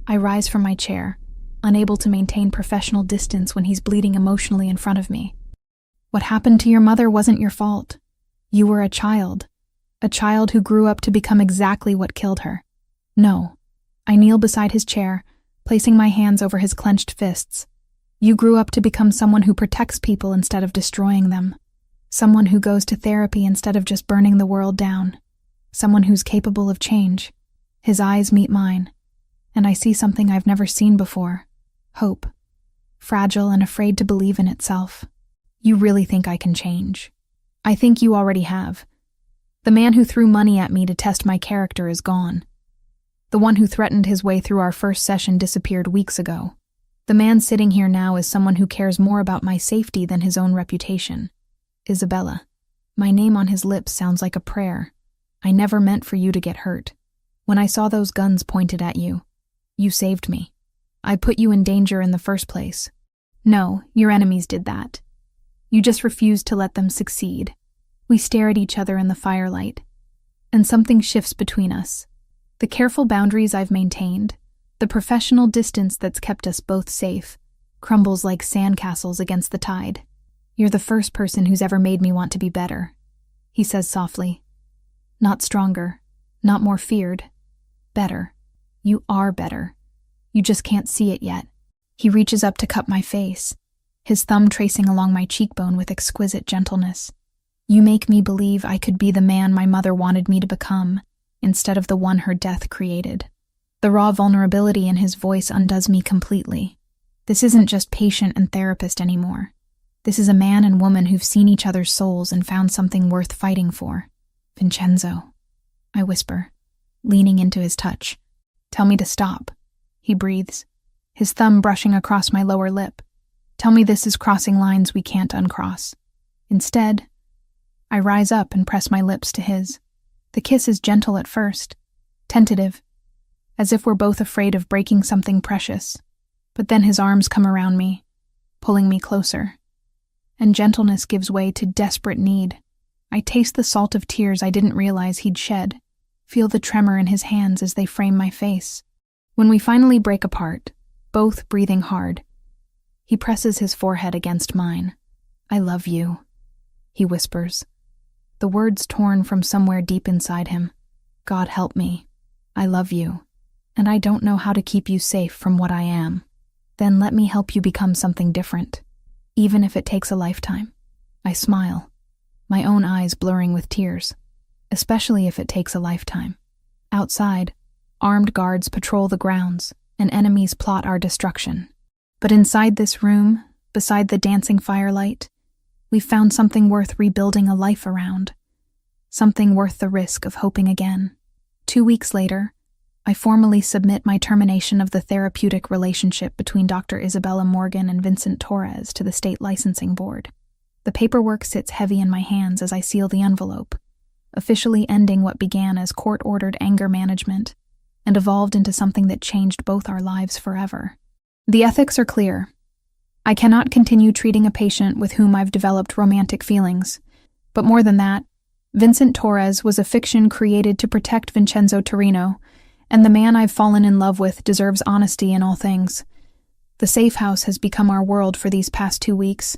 I rise from my chair, unable to maintain professional distance when he's bleeding emotionally in front of me. What happened to your mother wasn't your fault. You were a child who grew up to become exactly what killed her. No. I kneel beside his chair, placing my hands over his clenched fists. You grew up to become someone who protects people instead of destroying them. Someone who goes to therapy instead of just burning the world down. Someone who's capable of change. His eyes meet mine, and I see something I've never seen before. Hope. Fragile and afraid to believe in itself. You really think I can change? I think you already have. The man who threw money at me to test my character is gone. The one who threatened his way through our first session disappeared weeks ago. The man sitting here now is someone who cares more about my safety than his own reputation. Isabella. My name on his lips sounds like a prayer. I never meant for you to get hurt. When I saw those guns pointed at you, you saved me. I put you in danger in the first place. No, your enemies did that. You just refused to let them succeed. We stare at each other in the firelight, and something shifts between us. The careful boundaries I've maintained, the professional distance that's kept us both safe, crumbles like sandcastles against the tide. You're the first person who's ever made me want to be better, he says softly. Not stronger, not more feared. Better. You are better. You just can't see it yet. He reaches up to cup my face, his thumb tracing along my cheekbone with exquisite gentleness. You make me believe I could be the man my mother wanted me to become, instead of the one her death created. The raw vulnerability in his voice undoes me completely. This isn't just patient and therapist anymore. This is a man and woman who've seen each other's souls and found something worth fighting for. Vincenzo, I whisper, leaning into his touch. Tell me to stop, he breathes, his thumb brushing across my lower lip. Tell me this is crossing lines we can't uncross. Instead, I rise up and press my lips to his. The kiss is gentle at first, tentative, as if we're both afraid of breaking something precious. But then his arms come around me, pulling me closer. And gentleness gives way to desperate need. I taste the salt of tears I didn't realize he'd shed, feel the tremor in his hands as they frame my face. When we finally break apart, both breathing hard, he presses his forehead against mine. I love you, he whispers, the words torn from somewhere deep inside him. God help me. I love you, and I don't know how to keep you safe from what I am. Then let me help you become something different, even if it takes a lifetime. I smile, my own eyes blurring with tears, especially if it takes a lifetime. Outside, armed guards patrol the grounds, and enemies plot our destruction. But inside this room, beside the dancing firelight, we've found something worth rebuilding a life around, something worth the risk of hoping again. 2 weeks later, I formally submit my termination of the therapeutic relationship between Dr. Isabella Morgan and Vincent Torres to the state licensing board. The paperwork sits heavy in my hands as I seal the envelope, officially ending what began as court-ordered anger management and evolved into something that changed both our lives forever. The ethics are clear. I cannot continue treating a patient with whom I've developed romantic feelings. But more than that, Vincent Torres was a fiction created to protect Vincenzo Torino, and the man I've fallen in love with deserves honesty in all things. The safe house has become our world for these past 2 weeks,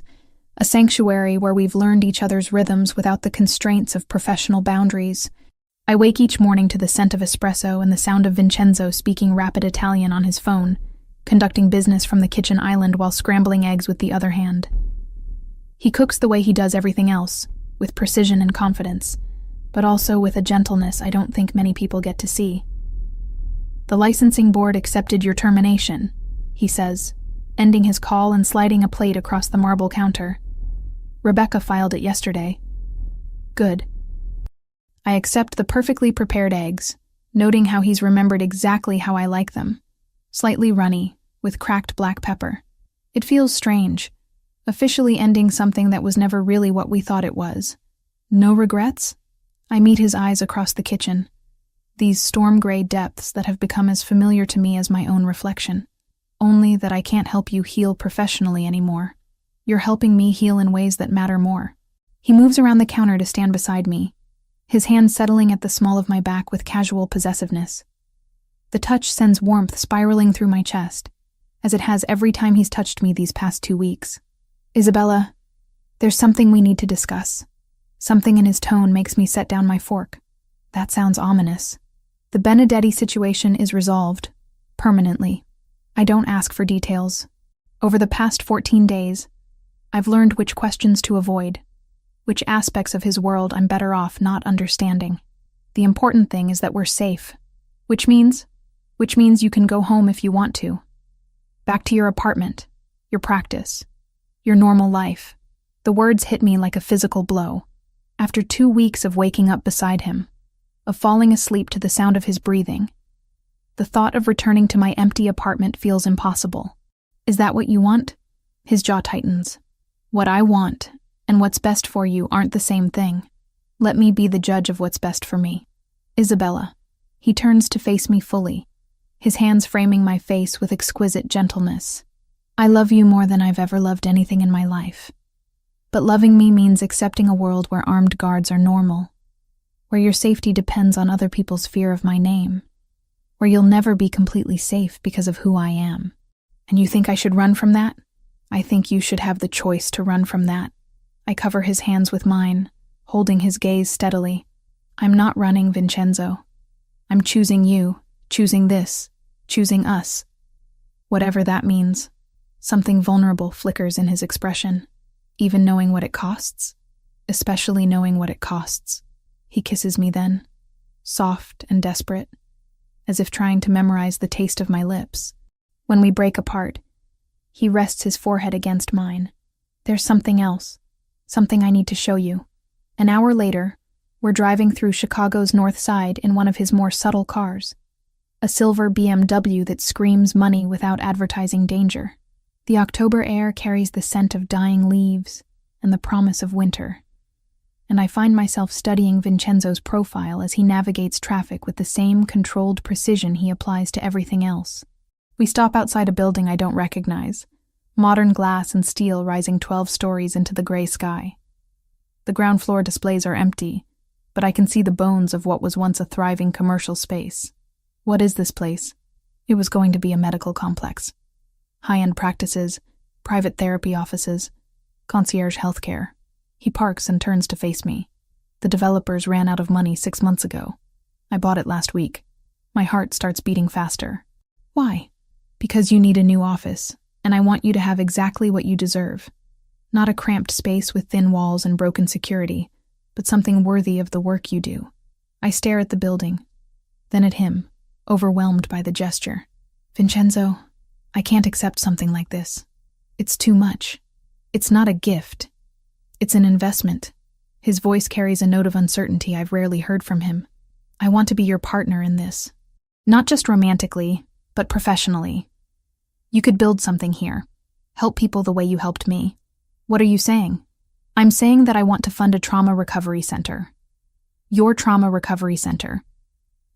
a sanctuary where we've learned each other's rhythms without the constraints of professional boundaries. I wake each morning to the scent of espresso and the sound of Vincenzo speaking rapid Italian on his phone, conducting business from the kitchen island while scrambling eggs with the other hand. He cooks the way he does everything else, with precision and confidence, but also with a gentleness I don't think many people get to see. The licensing board accepted your termination, he says, ending his call and sliding a plate across the marble counter. Rebecca filed it yesterday. Good. I accept the perfectly prepared eggs, noting how he's remembered exactly how I like them. Slightly runny, with cracked black pepper. It feels strange, officially ending something that was never really what we thought it was. No regrets? I meet his eyes across the kitchen, these storm-gray depths that have become as familiar to me as my own reflection. Only that I can't help you heal professionally anymore. You're helping me heal in ways that matter more. He moves around the counter to stand beside me, his hand settling at the small of my back with casual possessiveness. The touch sends warmth spiraling through my chest, as it has every time he's touched me these past 2 weeks. Isabella, there's something we need to discuss. Something in his tone makes me set down my fork. That sounds ominous. The Benedetti situation is resolved, permanently. I don't ask for details. Over the past 14 days, I've learned which questions to avoid, which aspects of his world I'm better off not understanding. The important thing is that we're safe, which means you can go home if you want to. Back to your apartment, your practice, your normal life. The words hit me like a physical blow. After 2 weeks of waking up beside him, of falling asleep to the sound of his breathing, the thought of returning to my empty apartment feels impossible. Is that what you want? His jaw tightens. What I want and what's best for you aren't the same thing. Let me be the judge of what's best for me. Isabella. He turns to face me fully, his hands framing my face with exquisite gentleness. I love you more than I've ever loved anything in my life. But loving me means accepting a world where armed guards are normal, where your safety depends on other people's fear of my name, where you'll never be completely safe because of who I am. And you think I should run from that? I think you should have the choice to run from that. I cover his hands with mine, holding his gaze steadily. I'm not running, Vincenzo. I'm choosing you, choosing this, choosing us. Whatever that means. Something vulnerable flickers in his expression, even knowing what it costs, especially knowing what it costs. He kisses me then, soft and desperate, as if trying to memorize the taste of my lips. When we break apart, he rests his forehead against mine. There's something else, something I need to show you. An hour later, we're driving through Chicago's North Side in one of his more subtle cars, a silver BMW that screams money without advertising danger. The October air carries the scent of dying leaves and the promise of winter, and I find myself studying Vincenzo's profile as he navigates traffic with the same controlled precision he applies to everything else. We stop outside a building I don't recognize, modern glass and steel rising 12 stories into the gray sky. The ground floor displays are empty, but I can see the bones of what was once a thriving commercial space. What is this place? It was going to be a medical complex. High-end practices, private therapy offices, concierge healthcare. He parks and turns to face me. The developers ran out of money 6 months ago. I bought it last week. My heart starts beating faster. Why? Because you need a new office, and I want you to have exactly what you deserve. Not a cramped space with thin walls and broken security, but something worthy of the work you do. I stare at the building, then at him, overwhelmed by the gesture. Vincenzo, I can't accept something like this. It's too much. It's not a gift. It's an investment. His voice carries a note of uncertainty I've rarely heard from him. I want to be your partner in this. Not just romantically, but professionally. You could build something here. Help people the way you helped me. What are you saying? I'm saying that I want to fund a trauma recovery center. Your trauma recovery center.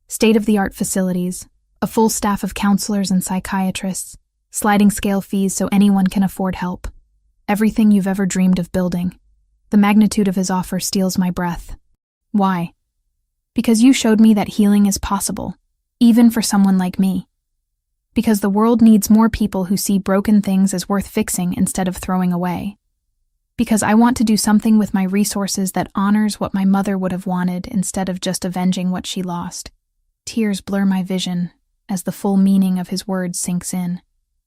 State-of-the-art facilities, a full staff of counselors and psychiatrists, sliding scale fees so anyone can afford help. Everything you've ever dreamed of building. The magnitude of his offer steals my breath. Why? Because you showed me that healing is possible, even for someone like me. Because the world needs more people who see broken things as worth fixing instead of throwing away. Because I want to do something with my resources that honors what my mother would have wanted instead of just avenging what she lost. Tears blur my vision as the full meaning of his words sinks in.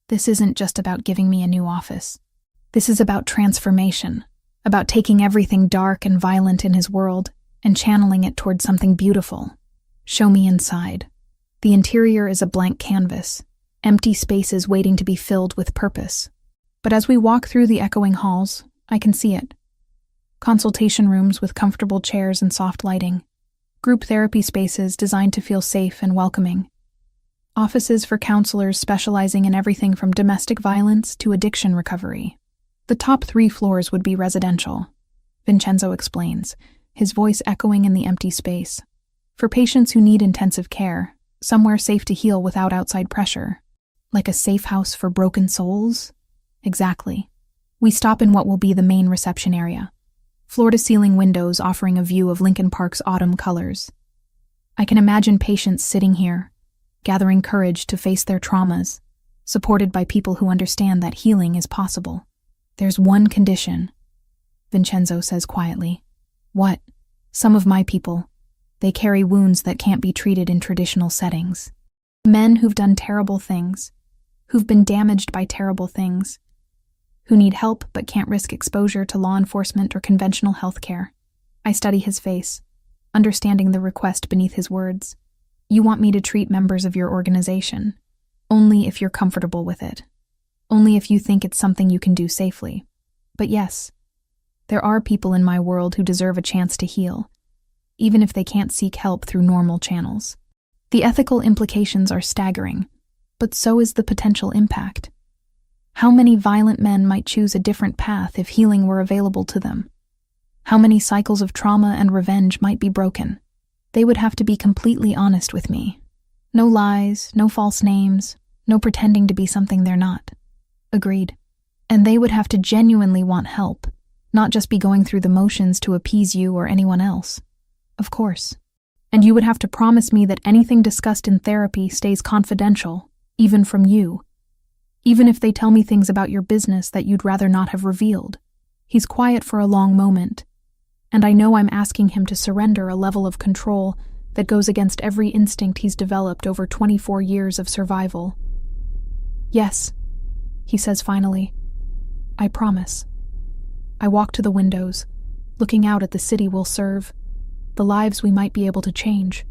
This isn't just about giving me a new office. This is about transformation, about taking everything dark and violent in his world and channeling it toward something beautiful. Show me inside. The interior is a blank canvas, empty spaces waiting to be filled with purpose. But as we walk through the echoing halls, I can see it. Consultation rooms with comfortable chairs and soft lighting. Group therapy spaces designed to feel safe and welcoming. Offices for counselors specializing in everything from domestic violence to addiction recovery. The top 3 floors would be residential, Vincenzo explains, his voice echoing in the empty space. For patients who need intensive care, somewhere safe to heal without outside pressure. Like a safe house for broken souls? Exactly. We stop in what will be the main reception area. Floor-to-ceiling windows offering a view of Lincoln Park's autumn colors. I can imagine patients sitting here, gathering courage to face their traumas, supported by people who understand that healing is possible. There's one condition, Vincenzo says quietly. What? Some of my people. They carry wounds that can't be treated in traditional settings. Men who've done terrible things, who've been damaged by terrible things, who need help but can't risk exposure to law enforcement or conventional health care. I study his face, understanding the request beneath his words. You want me to treat members of your organization, only if you're comfortable with it, only if you think it's something you can do safely. But yes, There are people in my world who deserve a chance to heal, even if they can't seek help through normal channels. The ethical implications are staggering, but so is the potential impact. How many violent men might choose a different path if healing were available to them? How many cycles of trauma and revenge might be broken? They would have to be completely honest with me. No lies, no false names, no pretending to be something they're not. Agreed. And they would have to genuinely want help, not just be going through the motions to appease you or anyone else. Of course. And you would have to promise me that anything discussed in therapy stays confidential, even from you. Even if they tell me things about your business that you'd rather not have revealed. He's quiet for a long moment, and I know I'm asking him to surrender a level of control that goes against every instinct he's developed over 24 years of survival. Yes, he says finally. I promise. I walk to the windows, looking out at the city we'll serve, the lives we might be able to change.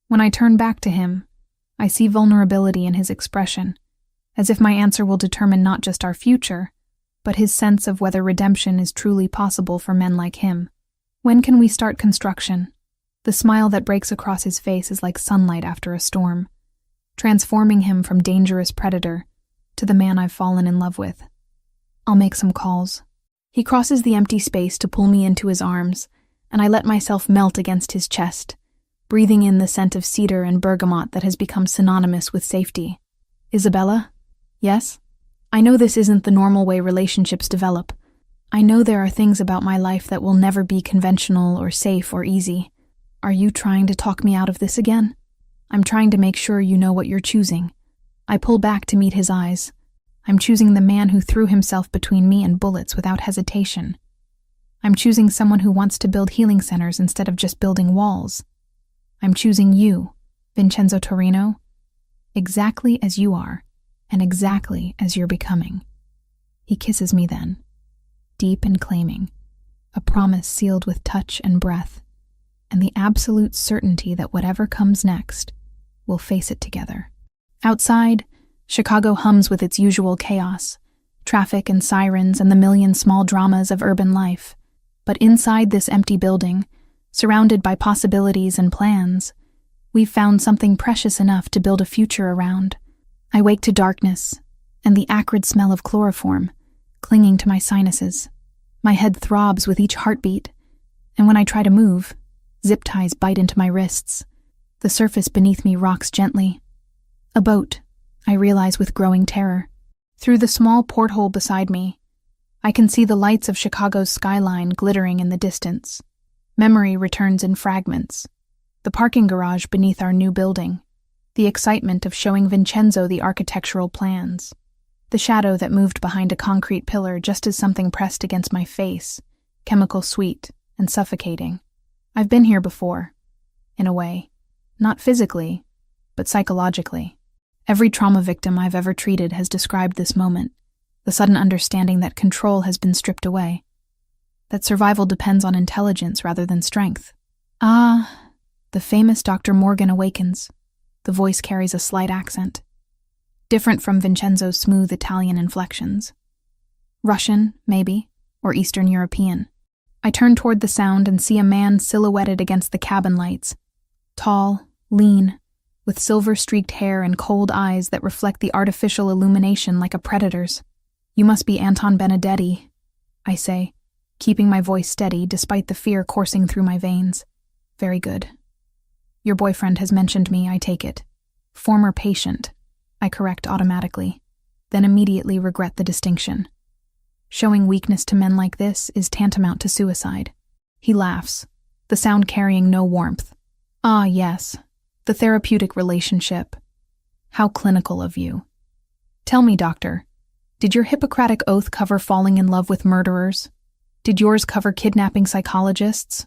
When I turn back to him, I see vulnerability in his expression, as if my answer will determine not just our future, but his sense of whether redemption is truly possible for men like him. When can we start construction? The smile that breaks across his face is like sunlight after a storm, transforming him from dangerous predator to the man I've fallen in love with. I'll make some calls. He crosses the empty space to pull me into his arms, and I let myself melt against his chest, breathing in the scent of cedar and bergamot that has become synonymous with safety. Isabella? Yes? I know this isn't the normal way relationships develop. I know there are things about my life that will never be conventional or safe or easy. Are you trying to talk me out of this again? I'm trying to make sure you know what you're choosing. I pull back to meet his eyes. I'm choosing the man who threw himself between me and bullets without hesitation. I'm choosing someone who wants to build healing centers instead of just building walls. I'm choosing you, Vincenzo Torino, exactly as you are, and exactly as you're becoming. He kisses me then, deep and claiming, a promise sealed with touch and breath, and the absolute certainty that whatever comes next, we'll face it together. Outside, Chicago hums with its usual chaos, traffic and sirens and the million small dramas of urban life. But inside this empty building, surrounded by possibilities and plans, we've found something precious enough to build a future around. I wake to darkness and the acrid smell of chloroform, clinging to my sinuses. My head throbs with each heartbeat, and when I try to move, zip ties bite into my wrists. The surface beneath me rocks gently. A boat, I realize with growing terror. Through the small porthole beside me, I can see the lights of Chicago's skyline glittering in the distance. Memory returns in fragments. The parking garage beneath our new building. The excitement of showing Vincenzo the architectural plans. The shadow that moved behind a concrete pillar just as something pressed against my face, chemical sweet and suffocating. I've been here before, in a way. Not physically, but psychologically. Every trauma victim I've ever treated has described this moment, the sudden understanding that control has been stripped away, that survival depends on intelligence rather than strength. Ah, the famous Dr. Morgan awakens. The voice carries a slight accent, different from Vincenzo's smooth Italian inflections. Russian, maybe, or Eastern European. I turn toward the sound and see a man silhouetted against the cabin lights, tall, lean, with silver-streaked hair and cold eyes that reflect the artificial illumination like a predator's. You must be Anton Benedetti, I say, keeping my voice steady despite the fear coursing through my veins. Very good. Your boyfriend has mentioned me, I take it. Former patient, I correct automatically, then immediately regret the distinction. Showing weakness to men like this is tantamount to suicide. He laughs, the sound carrying no warmth. Ah, yes, the therapeutic relationship. How clinical of you. Tell me, doctor, did your Hippocratic oath cover falling in love with murderers? Did yours cover kidnapping psychologists?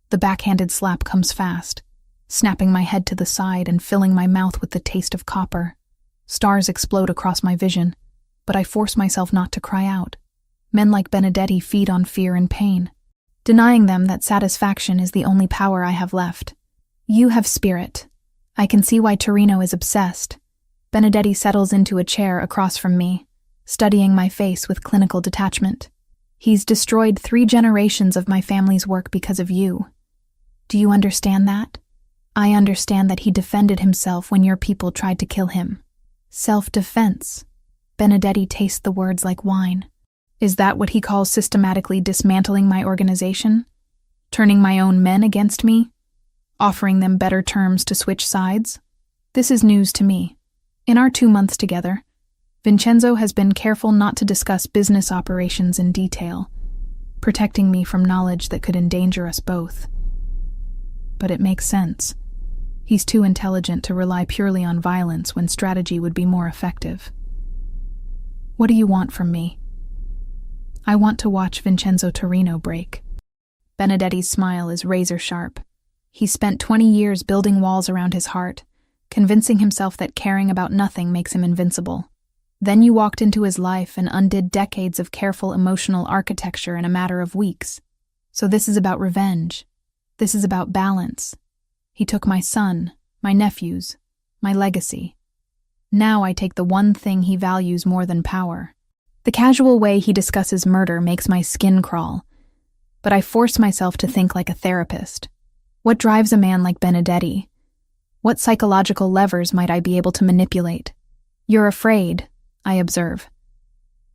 The backhanded slap comes fast, snapping my head to the side and filling my mouth with the taste of copper. Stars explode across my vision, but I force myself not to cry out. Men like Benedetti feed on fear and pain. Denying them that satisfaction is the only power I have left. You have spirit. I can see why Torino is obsessed. Benedetti settles into a chair across from me, studying my face with clinical detachment. He's destroyed 3 generations of my family's work because of you. Do you understand that? I understand that he defended himself when your people tried to kill him. Self-defense. Benedetti tastes the words like wine. Is that what he calls systematically dismantling my organization? Turning my own men against me? Offering them better terms to switch sides? This is news to me. In our 2 months together, Vincenzo has been careful not to discuss business operations in detail, protecting me from knowledge that could endanger us both. But it makes sense. He's too intelligent to rely purely on violence when strategy would be more effective. What do you want from me? I want to watch Vincenzo Torino break. Benedetti's smile is razor sharp. He spent 20 years building walls around his heart, convincing himself that caring about nothing makes him invincible. Then you walked into his life and undid decades of careful emotional architecture in a matter of weeks. So this is about revenge. This is about balance. He took my son, my nephews, my legacy. Now I take the one thing he values more than power. The casual way he discusses murder makes my skin crawl, but I force myself to think like a therapist. What drives a man like Benedetti? What psychological levers might I be able to manipulate? You're afraid, I observe.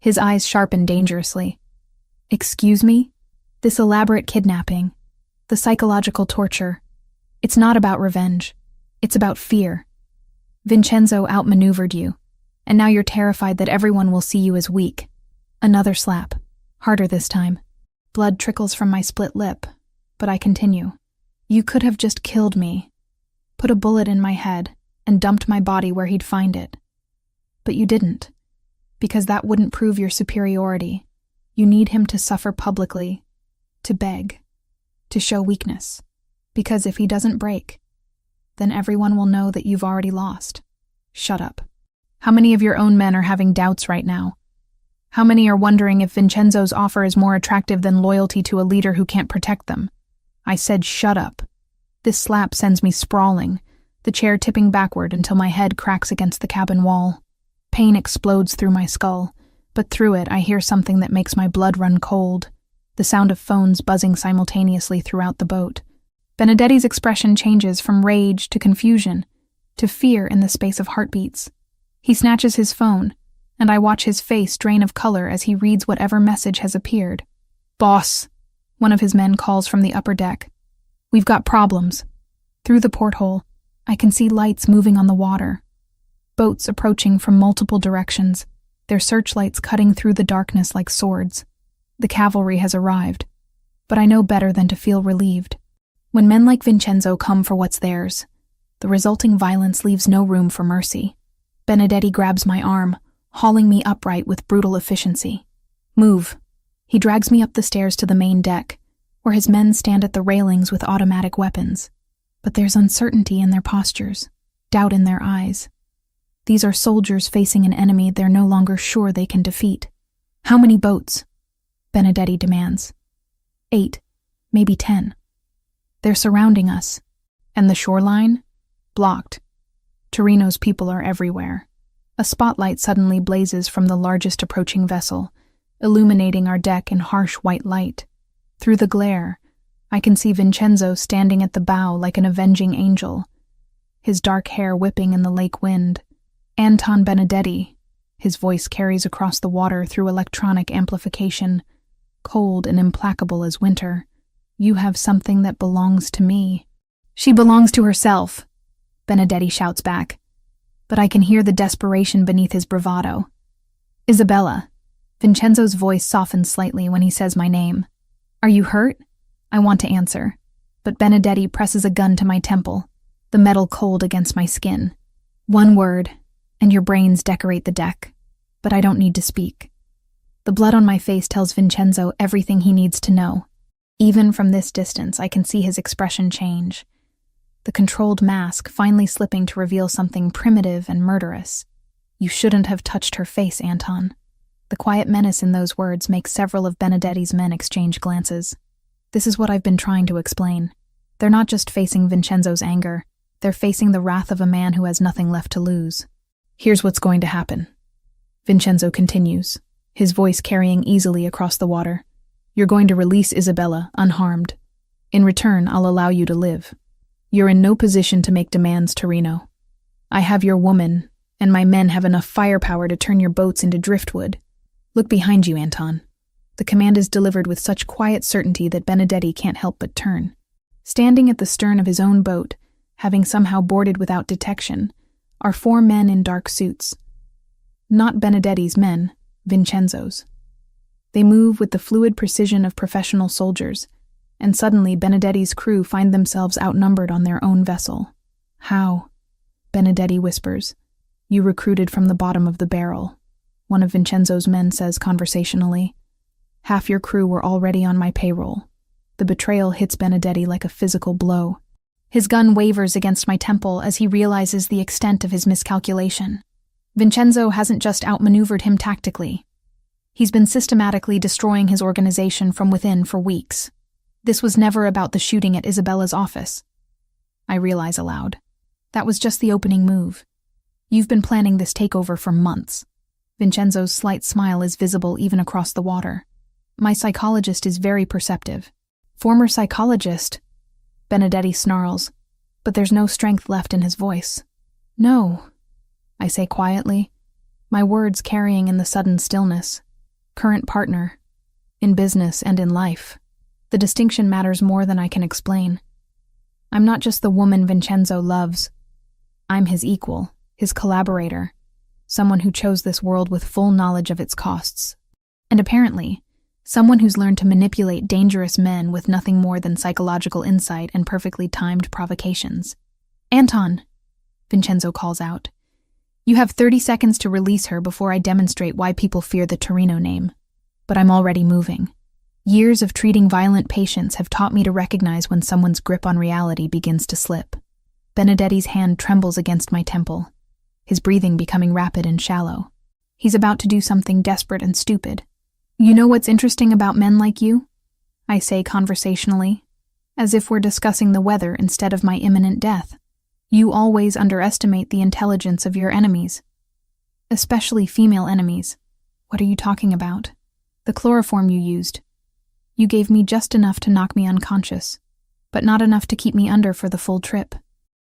His eyes sharpen dangerously. Excuse me? This elaborate kidnapping, the psychological torture, it's not about revenge. It's about fear. Vincenzo outmaneuvered you, and now you're terrified that everyone will see you as weak. Another slap, harder this time. Blood trickles from my split lip, but I continue. You could have just killed me, put a bullet in my head, and dumped my body where he'd find it. But you didn't. Because that wouldn't prove your superiority. You need him to suffer publicly, to beg, to show weakness. Because if he doesn't break, then everyone will know that you've already lost. Shut up. How many of your own men are having doubts right now? How many are wondering if Vincenzo's offer is more attractive than loyalty to a leader who can't protect them? I said shut up. This slap sends me sprawling, the chair tipping backward until my head cracks against the cabin wall. Pain explodes through my skull, but through it I hear something that makes my blood run cold, the sound of phones buzzing simultaneously throughout the boat. Benedetti's expression changes from rage to confusion, to fear in the space of heartbeats. He snatches his phone, and I watch his face drain of color as he reads whatever message has appeared. Boss, one of his men calls from the upper deck. We've got problems. Through the porthole, I can see lights moving on the water. Boats approaching from multiple directions, their searchlights cutting through the darkness like swords. The cavalry has arrived, but I know better than to feel relieved. When men like Vincenzo come for what's theirs, the resulting violence leaves no room for mercy. Benedetti grabs my arm, hauling me upright with brutal efficiency. Move. He drags me up the stairs to the main deck, where his men stand at the railings with automatic weapons. But there's uncertainty in their postures, doubt in their eyes. These are soldiers facing an enemy they're no longer sure they can defeat. How many boats? Benedetti demands. 8, maybe 10. They're surrounding us. And the shoreline? Blocked. Torino's people are everywhere. A spotlight suddenly blazes from the largest approaching vessel, illuminating our deck in harsh white light. Through the glare, I can see Vincenzo standing at the bow like an avenging angel, his dark hair whipping in the lake wind. Anton Benedetti, his voice carries across the water through electronic amplification, cold and implacable as winter. You have something that belongs to me. She belongs to herself, Benedetti shouts back, but I can hear the desperation beneath his bravado. Isabella. Vincenzo's voice softens slightly when he says my name. Are you hurt? I want to answer, but Benedetti presses a gun to my temple, the metal cold against my skin. One word, and your brains decorate the deck, but I don't need to speak. The blood on my face tells Vincenzo everything he needs to know. Even from this distance, I can see his expression change. The controlled mask finally slipping to reveal something primitive and murderous. You shouldn't have touched her face, Anton. The quiet menace in those words makes several of Benedetti's men exchange glances. This is what I've been trying to explain. They're not just facing Vincenzo's anger, they're facing the wrath of a man who has nothing left to lose. Here's what's going to happen. Vincenzo continues, his voice carrying easily across the water. You're going to release Isabella, unharmed. In return, I'll allow you to live. You're in no position to make demands, Torino. I have your woman, and my men have enough firepower to turn your boats into driftwood. Look behind you, Anton. The command is delivered with such quiet certainty that Benedetti can't help but turn. Standing at the stern of his own boat, having somehow boarded without detection, are 4 men in dark suits. Not Benedetti's men, Vincenzo's. They move with the fluid precision of professional soldiers, and suddenly Benedetti's crew find themselves outnumbered on their own vessel. How? Benedetti whispers. You recruited from the bottom of the barrel, one of Vincenzo's men says conversationally. Half your crew were already on my payroll. The betrayal hits Benedetti like a physical blow. His gun wavers against my temple as he realizes the extent of his miscalculation. Vincenzo hasn't just outmaneuvered him tactically. He's been systematically destroying his organization from within for weeks. This was never about the shooting at Isabella's office. I realize aloud. That was just the opening move. You've been planning this takeover for months. Vincenzo's slight smile is visible even across the water. My psychologist is very perceptive. Former psychologist? Benedetti snarls, but there's no strength left in his voice. No, I say quietly, my words carrying in the sudden stillness. Current partner, in business and in life. The distinction matters more than I can explain. I'm not just the woman Vincenzo loves. I'm his equal, his collaborator, someone who chose this world with full knowledge of its costs. And apparently, someone who's learned to manipulate dangerous men with nothing more than psychological insight and perfectly timed provocations. Anton, Vincenzo calls out. You have 30 seconds to release her before I demonstrate why people fear the Torino name. But I'm already moving. Years of treating violent patients have taught me to recognize when someone's grip on reality begins to slip. Benedetti's hand trembles against my temple, his breathing becoming rapid and shallow. He's about to do something desperate and stupid. You know what's interesting about men like you? I say conversationally, as if we're discussing the weather instead of my imminent death. You always underestimate the intelligence of your enemies. Especially female enemies. What are you talking about? The chloroform you used. You gave me just enough to knock me unconscious, but not enough to keep me under for the full trip.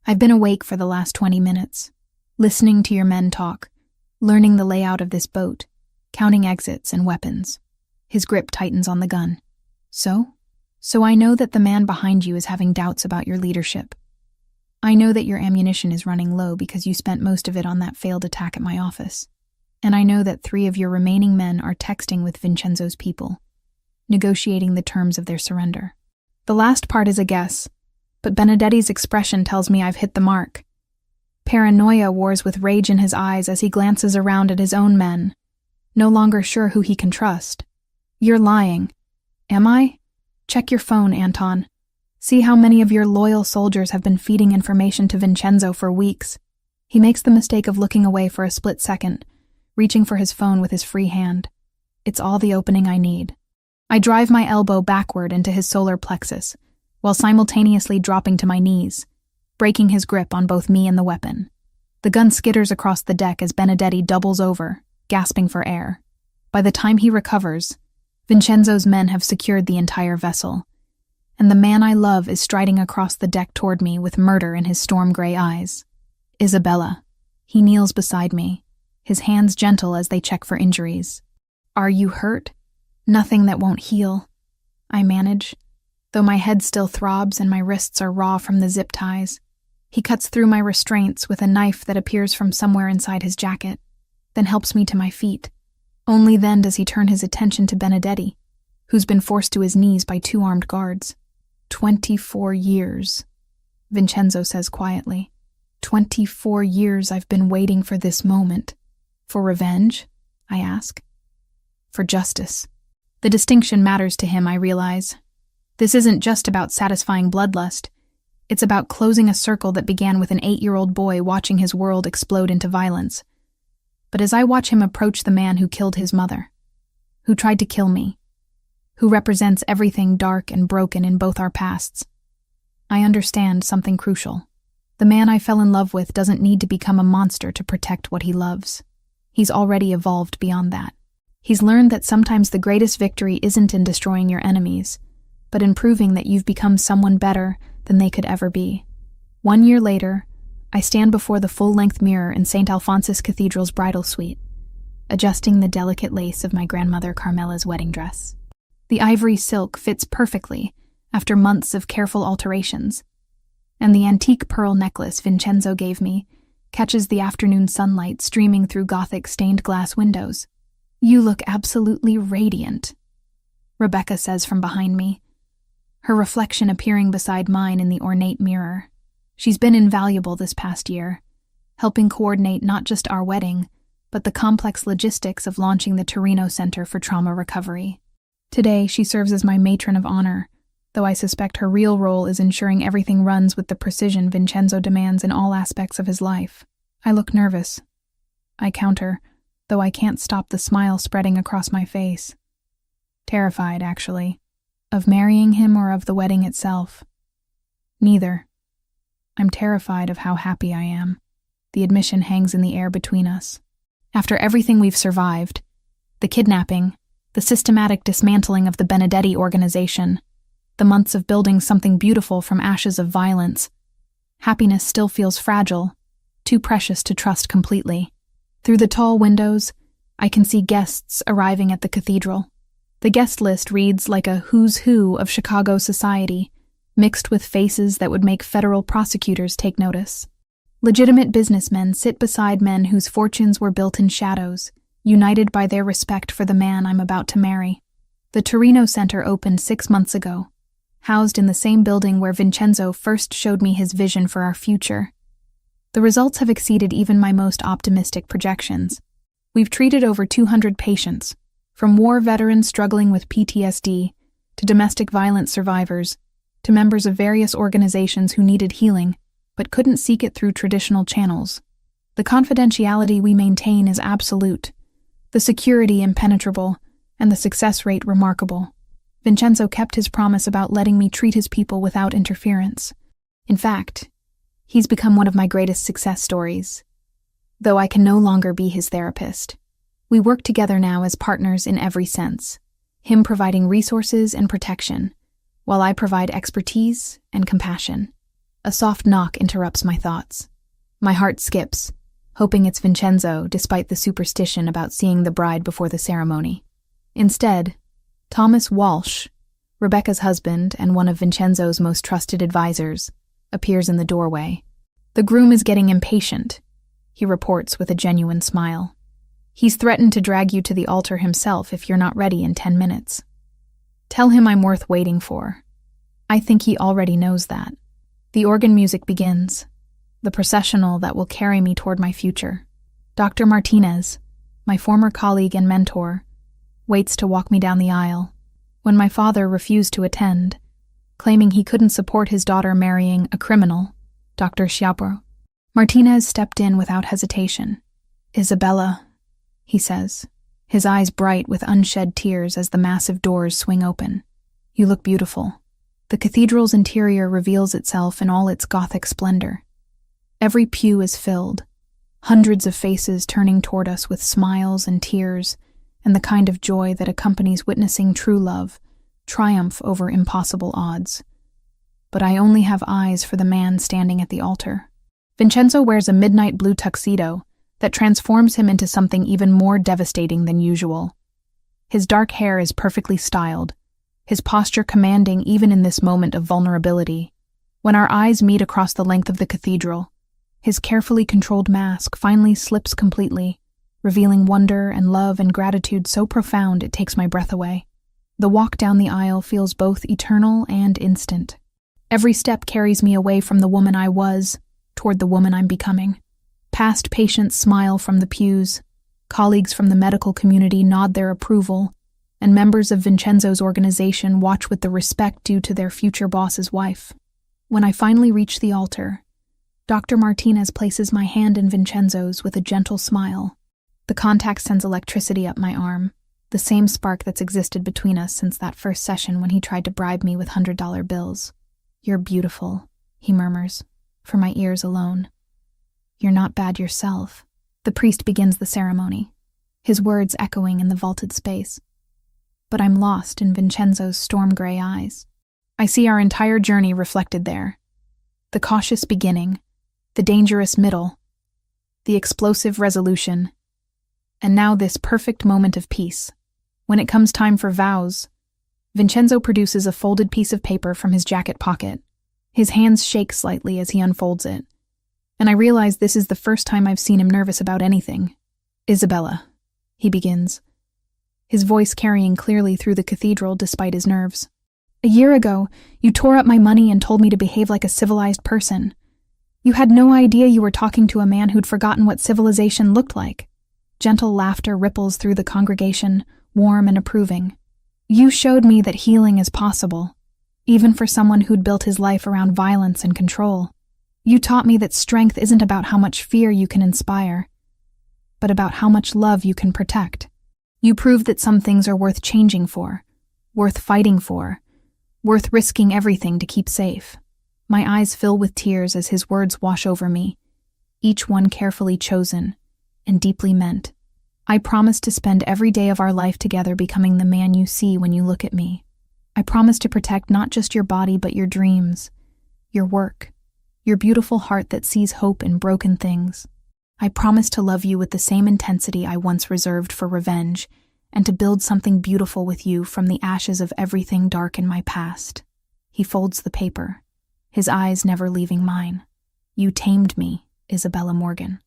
I've been awake for the last 20 minutes, listening to your men talk, learning the layout of this boat, counting exits and weapons. His grip tightens on the gun. So I know that the man behind you is having doubts about your leadership. I know that your ammunition is running low because you spent most of it on that failed attack at my office. And I know that 3 of your remaining men are texting with Vincenzo's people, negotiating the terms of their surrender. The last part is a guess, but Benedetti's expression tells me I've hit the mark. Paranoia wars with rage in his eyes as he glances around at his own men, no longer sure who he can trust. You're lying. Am I? Check your phone, Anton. See how many of your loyal soldiers have been feeding information to Vincenzo for weeks. He makes the mistake of looking away for a split second, reaching for his phone with his free hand. It's all the opening I need. I drive my elbow backward into his solar plexus, while simultaneously dropping to my knees, breaking his grip on both me and the weapon. The gun skitters across the deck as Benedetti doubles over, gasping for air. By the time he recovers, Vincenzo's men have secured the entire vessel, and the man I love is striding across the deck toward me with murder in his storm-gray eyes. Isabella. He kneels beside me, his hands gentle as they check for injuries. Are you hurt? Nothing that won't heal, I manage, though my head still throbs and my wrists are raw from the zip ties. He cuts through my restraints with a knife that appears from somewhere inside his jacket, then helps me to my feet. Only then does he turn his attention to Benedetti, who's been forced to his knees by 2 armed guards. 24 years, Vincenzo says quietly. 24 years I've been waiting for this moment. For revenge? I ask. For justice. The distinction matters to him, I realize. This isn't just about satisfying bloodlust. It's about closing a circle that began with an 8-year-old boy watching his world explode into violence. But as I watch him approach the man who killed his mother, who tried to kill me, who represents everything dark and broken in both our pasts, I understand something crucial. The man I fell in love with doesn't need to become a monster to protect what he loves. He's already evolved beyond that. He's learned that sometimes the greatest victory isn't in destroying your enemies, but in proving that you've become someone better than they could ever be. 1 year later, I stand before the full-length mirror in St. Alphonsus Cathedral's bridal suite, adjusting the delicate lace of my grandmother Carmela's wedding dress. The ivory silk fits perfectly after months of careful alterations, and the antique pearl necklace Vincenzo gave me catches the afternoon sunlight streaming through Gothic stained glass windows. "You look absolutely radiant," Rebecca says from behind me, her reflection appearing beside mine in the ornate mirror. She's been invaluable this past year, helping coordinate not just our wedding, but the complex logistics of launching the Torino Center for Trauma Recovery. Today, she serves as my matron of honor, though I suspect her real role is ensuring everything runs with the precision Vincenzo demands in all aspects of his life. I look nervous. I counter, though I can't stop the smile spreading across my face. Terrified, actually. Of marrying him or of the wedding itself? Neither. I'm terrified of how happy I am. The admission hangs in the air between us. After everything we've survived, the kidnapping, the systematic dismantling of the Benedetti organization, the months of building something beautiful from ashes of violence, happiness still feels fragile, too precious to trust completely. Through the tall windows, I can see guests arriving at the cathedral. The guest list reads like a who's who of Chicago society, mixed with faces that would make federal prosecutors take notice. Legitimate businessmen sit beside men whose fortunes were built in shadows, united by their respect for the man I'm about to marry. The Torino Center opened 6 months ago, housed in the same building where Vincenzo first showed me his vision for our future. The results have exceeded even my most optimistic projections. We've treated over 200 patients, from war veterans struggling with PTSD, to domestic violence survivors, to members of various organizations who needed healing, but couldn't seek it through traditional channels. The confidentiality we maintain is absolute, the security impenetrable, and the success rate remarkable. Vincenzo kept his promise about letting me treat his people without interference. In fact, he's become one of my greatest success stories. Though I can no longer be his therapist, we work together now as partners in every sense, him providing resources and protection, while I provide expertise and compassion. A soft knock interrupts my thoughts. My heart skips, hoping it's Vincenzo, despite the superstition about seeing the bride before the ceremony. Instead, Thomas Walsh, Rebecca's husband and one of Vincenzo's most trusted advisors, appears in the doorway. "The groom is getting impatient," he reports with a genuine smile. "He's threatened to drag you to the altar himself if you're not ready in 10 minutes. Tell him I'm worth waiting for." I think he already knows that. The organ music begins, the processional that will carry me toward my future. Dr. Martinez, my former colleague and mentor, waits to walk me down the aisle. When my father refused to attend, claiming he couldn't support his daughter marrying a criminal, Dr. Schiappo, Martinez stepped in without hesitation. "Isabella," he says, his eyes bright with unshed tears as the massive doors swing open. "You look beautiful." The cathedral's interior reveals itself in all its Gothic splendor. Every pew is filled, hundreds of faces turning toward us with smiles and tears, and the kind of joy that accompanies witnessing true love triumph over impossible odds. But I only have eyes for the man standing at the altar. Vincenzo wears a midnight blue tuxedo that transforms him into something even more devastating than usual. His dark hair is perfectly styled, his posture commanding even in this moment of vulnerability. When our eyes meet across the length of the cathedral, his carefully controlled mask finally slips completely, revealing wonder and love and gratitude so profound it takes my breath away. The walk down the aisle feels both eternal and instant. Every step carries me away from the woman I was, toward the woman I'm becoming. Past patients smile from the pews, colleagues from the medical community nod their approval, and members of Vincenzo's organization watch with the respect due to their future boss's wife. When I finally reach the altar, Dr. Martinez places my hand in Vincenzo's with a gentle smile. The contact sends electricity up my arm, the same spark that's existed between us since that first session when he tried to bribe me with $100 bills. "You're beautiful," he murmurs, for my ears alone. "You're not bad yourself." The priest begins the ceremony. his words echoing in the vaulted space. But I'm lost in Vincenzo's storm-gray eyes. I see our entire journey reflected there. The cautious beginning, the dangerous middle, the explosive resolution, and now this perfect moment of peace. When it comes time for vows, Vincenzo produces a folded piece of paper from his jacket pocket. His hands shake slightly as he unfolds it, and I realize this is the first time I've seen him nervous about anything. "Isabella," he begins, his voice carrying clearly through the cathedral despite his nerves. "A year ago, you tore up my money and told me to behave like a civilized person. You had no idea you were talking to a man who'd forgotten what civilization looked like." Gentle laughter ripples through the congregation, warm and approving. "You showed me that healing is possible, even for someone who'd built his life around violence and control. You taught me that strength isn't about how much fear you can inspire, but about how much love you can protect. You proved that some things are worth changing for, worth fighting for, worth risking everything to keep safe." My eyes fill with tears as his words wash over me, each one carefully chosen and deeply meant. "I promise to spend every day of our life together becoming the man you see when you look at me. I promise to protect not just your body but your dreams, your work, your beautiful heart that sees hope in broken things. I promise to love you with the same intensity I once reserved for revenge, and to build something beautiful with you from the ashes of everything dark in my past." He folds the paper, his eyes never leaving mine. "You tamed me, Isabella Morgan.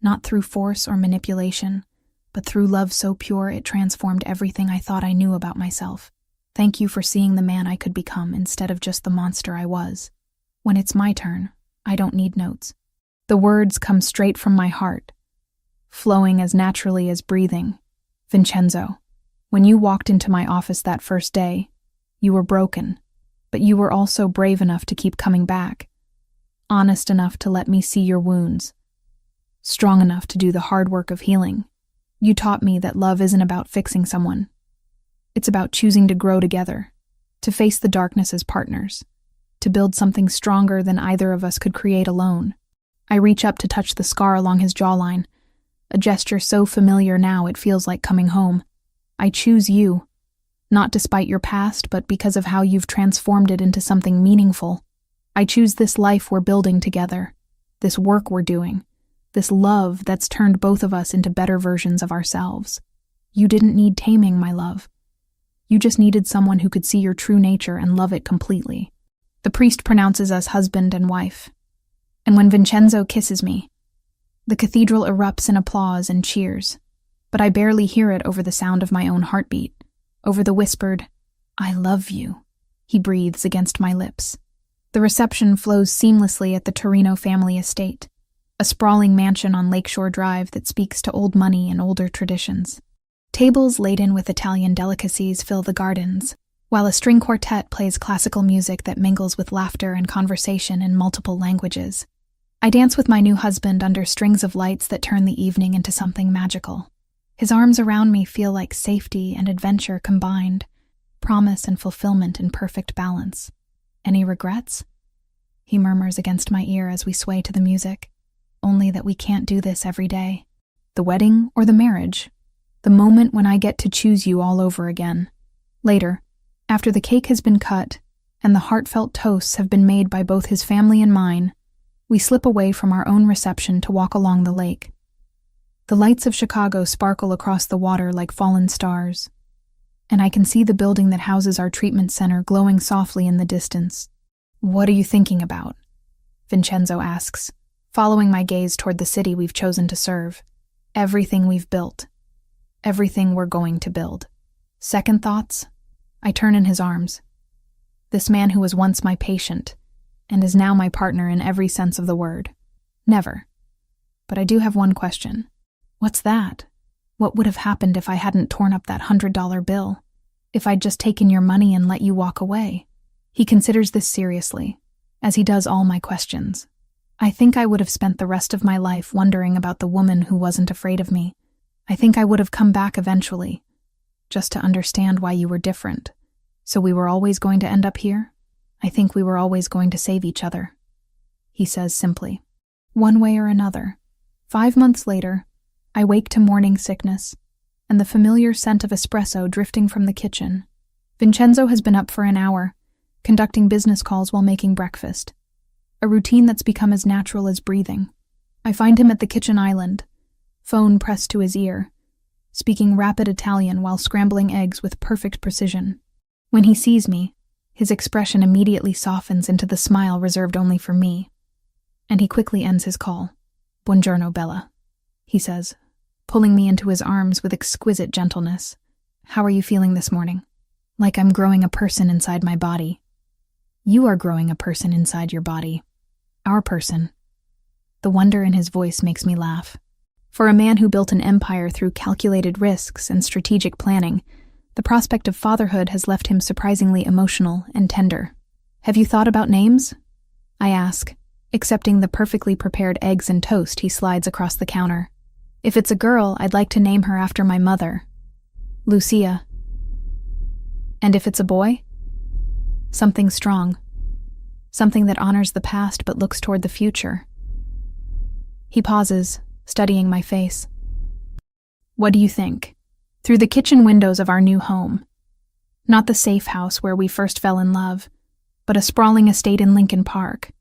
Not through force or manipulation, but through love so pure it transformed everything I thought I knew about myself. Thank you for seeing the man I could become instead of just the monster I was. When it's my turn, I don't need notes." The words come straight from my heart, flowing as naturally as breathing. "Vincenzo, when you walked into my office that first day, you were broken, but you were also brave enough to keep coming back, honest enough to let me see your wounds, strong enough to do the hard work of healing. You taught me that love isn't about fixing someone. It's about choosing to grow together, to face the darkness as partners, to build something stronger than either of us could create alone." I reach up to touch the scar along his jawline, a gesture so familiar now it feels like coming home. "I choose you, not despite your past, but because of how you've transformed it into something meaningful. I choose this life we're building together, this work we're doing, this love that's turned both of us into better versions of ourselves. You didn't need taming, my love. You just needed someone who could see your true nature and love it completely." The priest pronounces us husband and wife, and when Vincenzo kisses me, the cathedral erupts in applause and cheers, but I barely hear it over the sound of my own heartbeat, over the whispered, "I love you," he breathes against my lips. The reception flows seamlessly at the Torino family estate, a sprawling mansion on Lakeshore Drive that speaks to old money and older traditions. Tables laden with Italian delicacies fill the gardens, while a string quartet plays classical music that mingles with laughter and conversation in multiple languages. I dance with my new husband under strings of lights that turn the evening into something magical. His arms around me feel like safety and adventure combined, promise and fulfillment in perfect balance. "Any regrets?" he murmurs against my ear as we sway to the music. "Only that we can't do this every day. The wedding or the marriage? The moment when I get to choose you all over again." Later, after the cake has been cut and the heartfelt toasts have been made by both his family and mine, we slip away from our own reception to walk along the lake. The lights of Chicago sparkle across the water like fallen stars, and I can see the building that houses our treatment center glowing softly in the distance. "What are you thinking about?" Vincenzo asks, following my gaze toward the city we've chosen to serve. "Everything we've built. Everything we're going to build." "Second thoughts?" I turn in his arms. This man who was once my patient, and is now my partner in every sense of the word. "Never. But I do have one question." "What's that?" "What would have happened if I hadn't torn up that $100 bill? If I'd just taken your money and let you walk away?" He considers this seriously, as he does all my questions. "I think I would have spent the rest of my life wondering about the woman who wasn't afraid of me. I think I would have come back eventually, just to understand why you were different. So we were always going to end up here? I think we were always going to save each other," he says simply. One way or another. 5 months later, I wake to morning sickness, and the familiar scent of espresso drifting from the kitchen. Vincenzo has been up for an hour, conducting business calls while making breakfast, a routine that's become as natural as breathing. I find him at the kitchen island, phone pressed to his ear, speaking rapid Italian while scrambling eggs with perfect precision. When he sees me, his expression immediately softens into the smile reserved only for me, and he quickly ends his call. "Buongiorno, Bella," he says, pulling me into his arms with exquisite gentleness. "How are you feeling this morning?" "Like I'm growing a person inside my body." "You are growing a person inside your body. Our person." The wonder in his voice makes me laugh. For a man who built an empire through calculated risks and strategic planning, the prospect of fatherhood has left him surprisingly emotional and tender. "Have you thought about names?" I ask, accepting the perfectly prepared eggs and toast he slides across the counter. "If it's a girl, I'd like to name her after my mother, Lucia. And if it's a boy? Something strong. Something that honors the past but looks toward the future." He pauses, studying my face. "What do you think?" Through the kitchen windows of our new home. Not the safe house where we first fell in love, but a sprawling estate in Lincoln Park.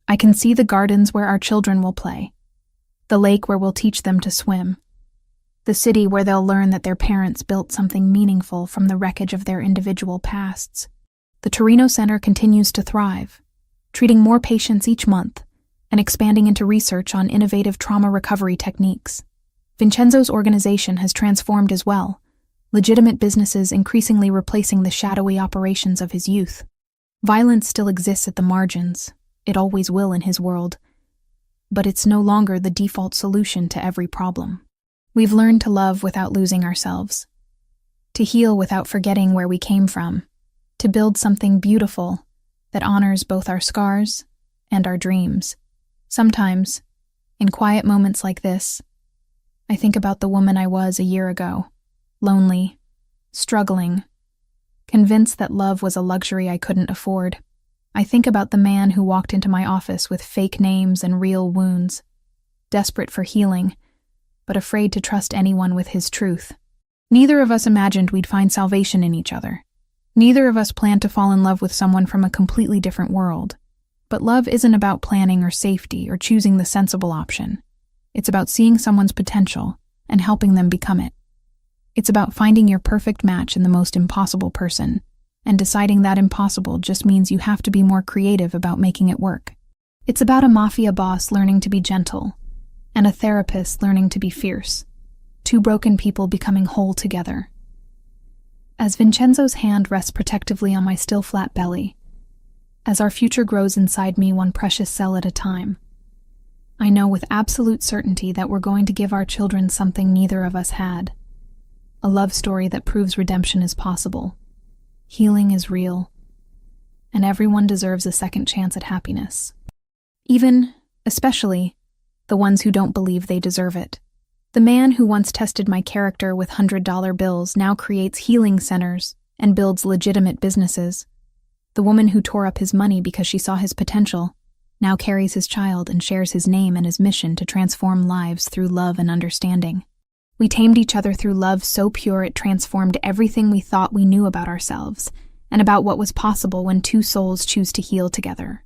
I can see the gardens where our children will play, the lake where we'll teach them to swim, the city where they'll learn that their parents built something meaningful from the wreckage of their individual pasts. The Torino Center continues to thrive, treating more patients each month and expanding into research on innovative trauma recovery techniques. Vincenzo's organization has transformed as well, legitimate businesses increasingly replacing the shadowy operations of his youth. Violence still exists at the margins. It always will in his world. But it's no longer the default solution to every problem. We've learned to love without losing ourselves, to heal without forgetting where we came from, to build something beautiful that honors both our scars and our dreams. Sometimes, in quiet moments like this, I think about the woman I was a year ago, lonely, struggling, convinced that love was a luxury I couldn't afford. I think about the man who walked into my office with fake names and real wounds, desperate for healing, but afraid to trust anyone with his truth. Neither of us imagined we'd find salvation in each other. Neither of us planned to fall in love with someone from a completely different world. But love isn't about planning or safety or choosing the sensible option. It's about seeing someone's potential and helping them become it. It's about finding your perfect match in the most impossible person, and deciding that impossible just means you have to be more creative about making it work. It's about a mafia boss learning to be gentle, and a therapist learning to be fierce. Two broken people becoming whole together. As Vincenzo's hand rests protectively on my still flat belly, as our future grows inside me one precious cell at a time, I know with absolute certainty that we're going to give our children something neither of us had. A love story that proves redemption is possible. Healing is real. And everyone deserves a second chance at happiness. Even, especially, the ones who don't believe they deserve it. The man who once tested my character with $100 bills now creates healing centers and builds legitimate businesses. The woman who tore up his money because she saw his potential now carries his child and shares his name and his mission to transform lives through love and understanding. We tamed each other through love so pure it transformed everything we thought we knew about ourselves and about what was possible when two souls choose to heal together.